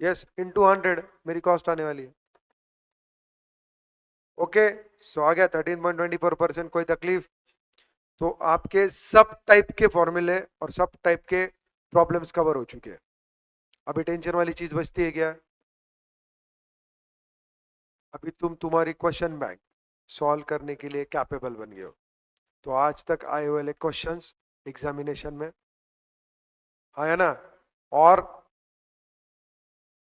Yes, into 100 मेरी कॉस्ट आने वाली है। ओके, सो आ गया 13.24%। कोई तकलीफ? तो आपके सब टाइप के फॉर्मूले और सब टाइप के प्रॉब्लम्स कवर हो चुके हैं। अभी टेंशन वाली चीज बचती है क्या? अभी तुम्हारी क्वेश्चन बैंक सॉल्व करने के लिए कैपेबल बन गए हो। तो आज तक आए हुए क्वेश्चंस एग्जामिनेशन में आया ना, और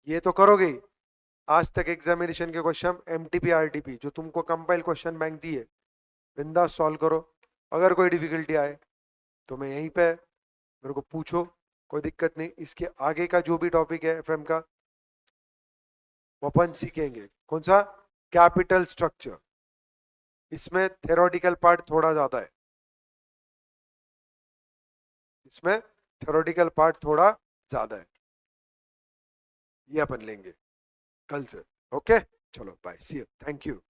ये तो करोगे ही। आज तक एग्जामिनेशन के क्वेश्चन एमटीपी आरटीपी जो तुमको कंपाइल क्वेश्चन बैंक दी है, बिंदास सॉल्व करो। अगर कोई डिफिकल्टी आए तो मैं यहीं पे, मेरे को पूछो, कोई दिक्कत नहीं। इसके आगे का जो भी टॉपिक है एफएम का, वो अपन सीखेंगे। कौन सा? Capital structure. इसमें थेरोटिकल पार्ट थोड़ा ज्यादा है, इसमें थ्योरेटिकल पार्ट थोड़ा ज्यादा है। ये अपन लेंगे कल से। ओके, चलो bye, see you, thank you.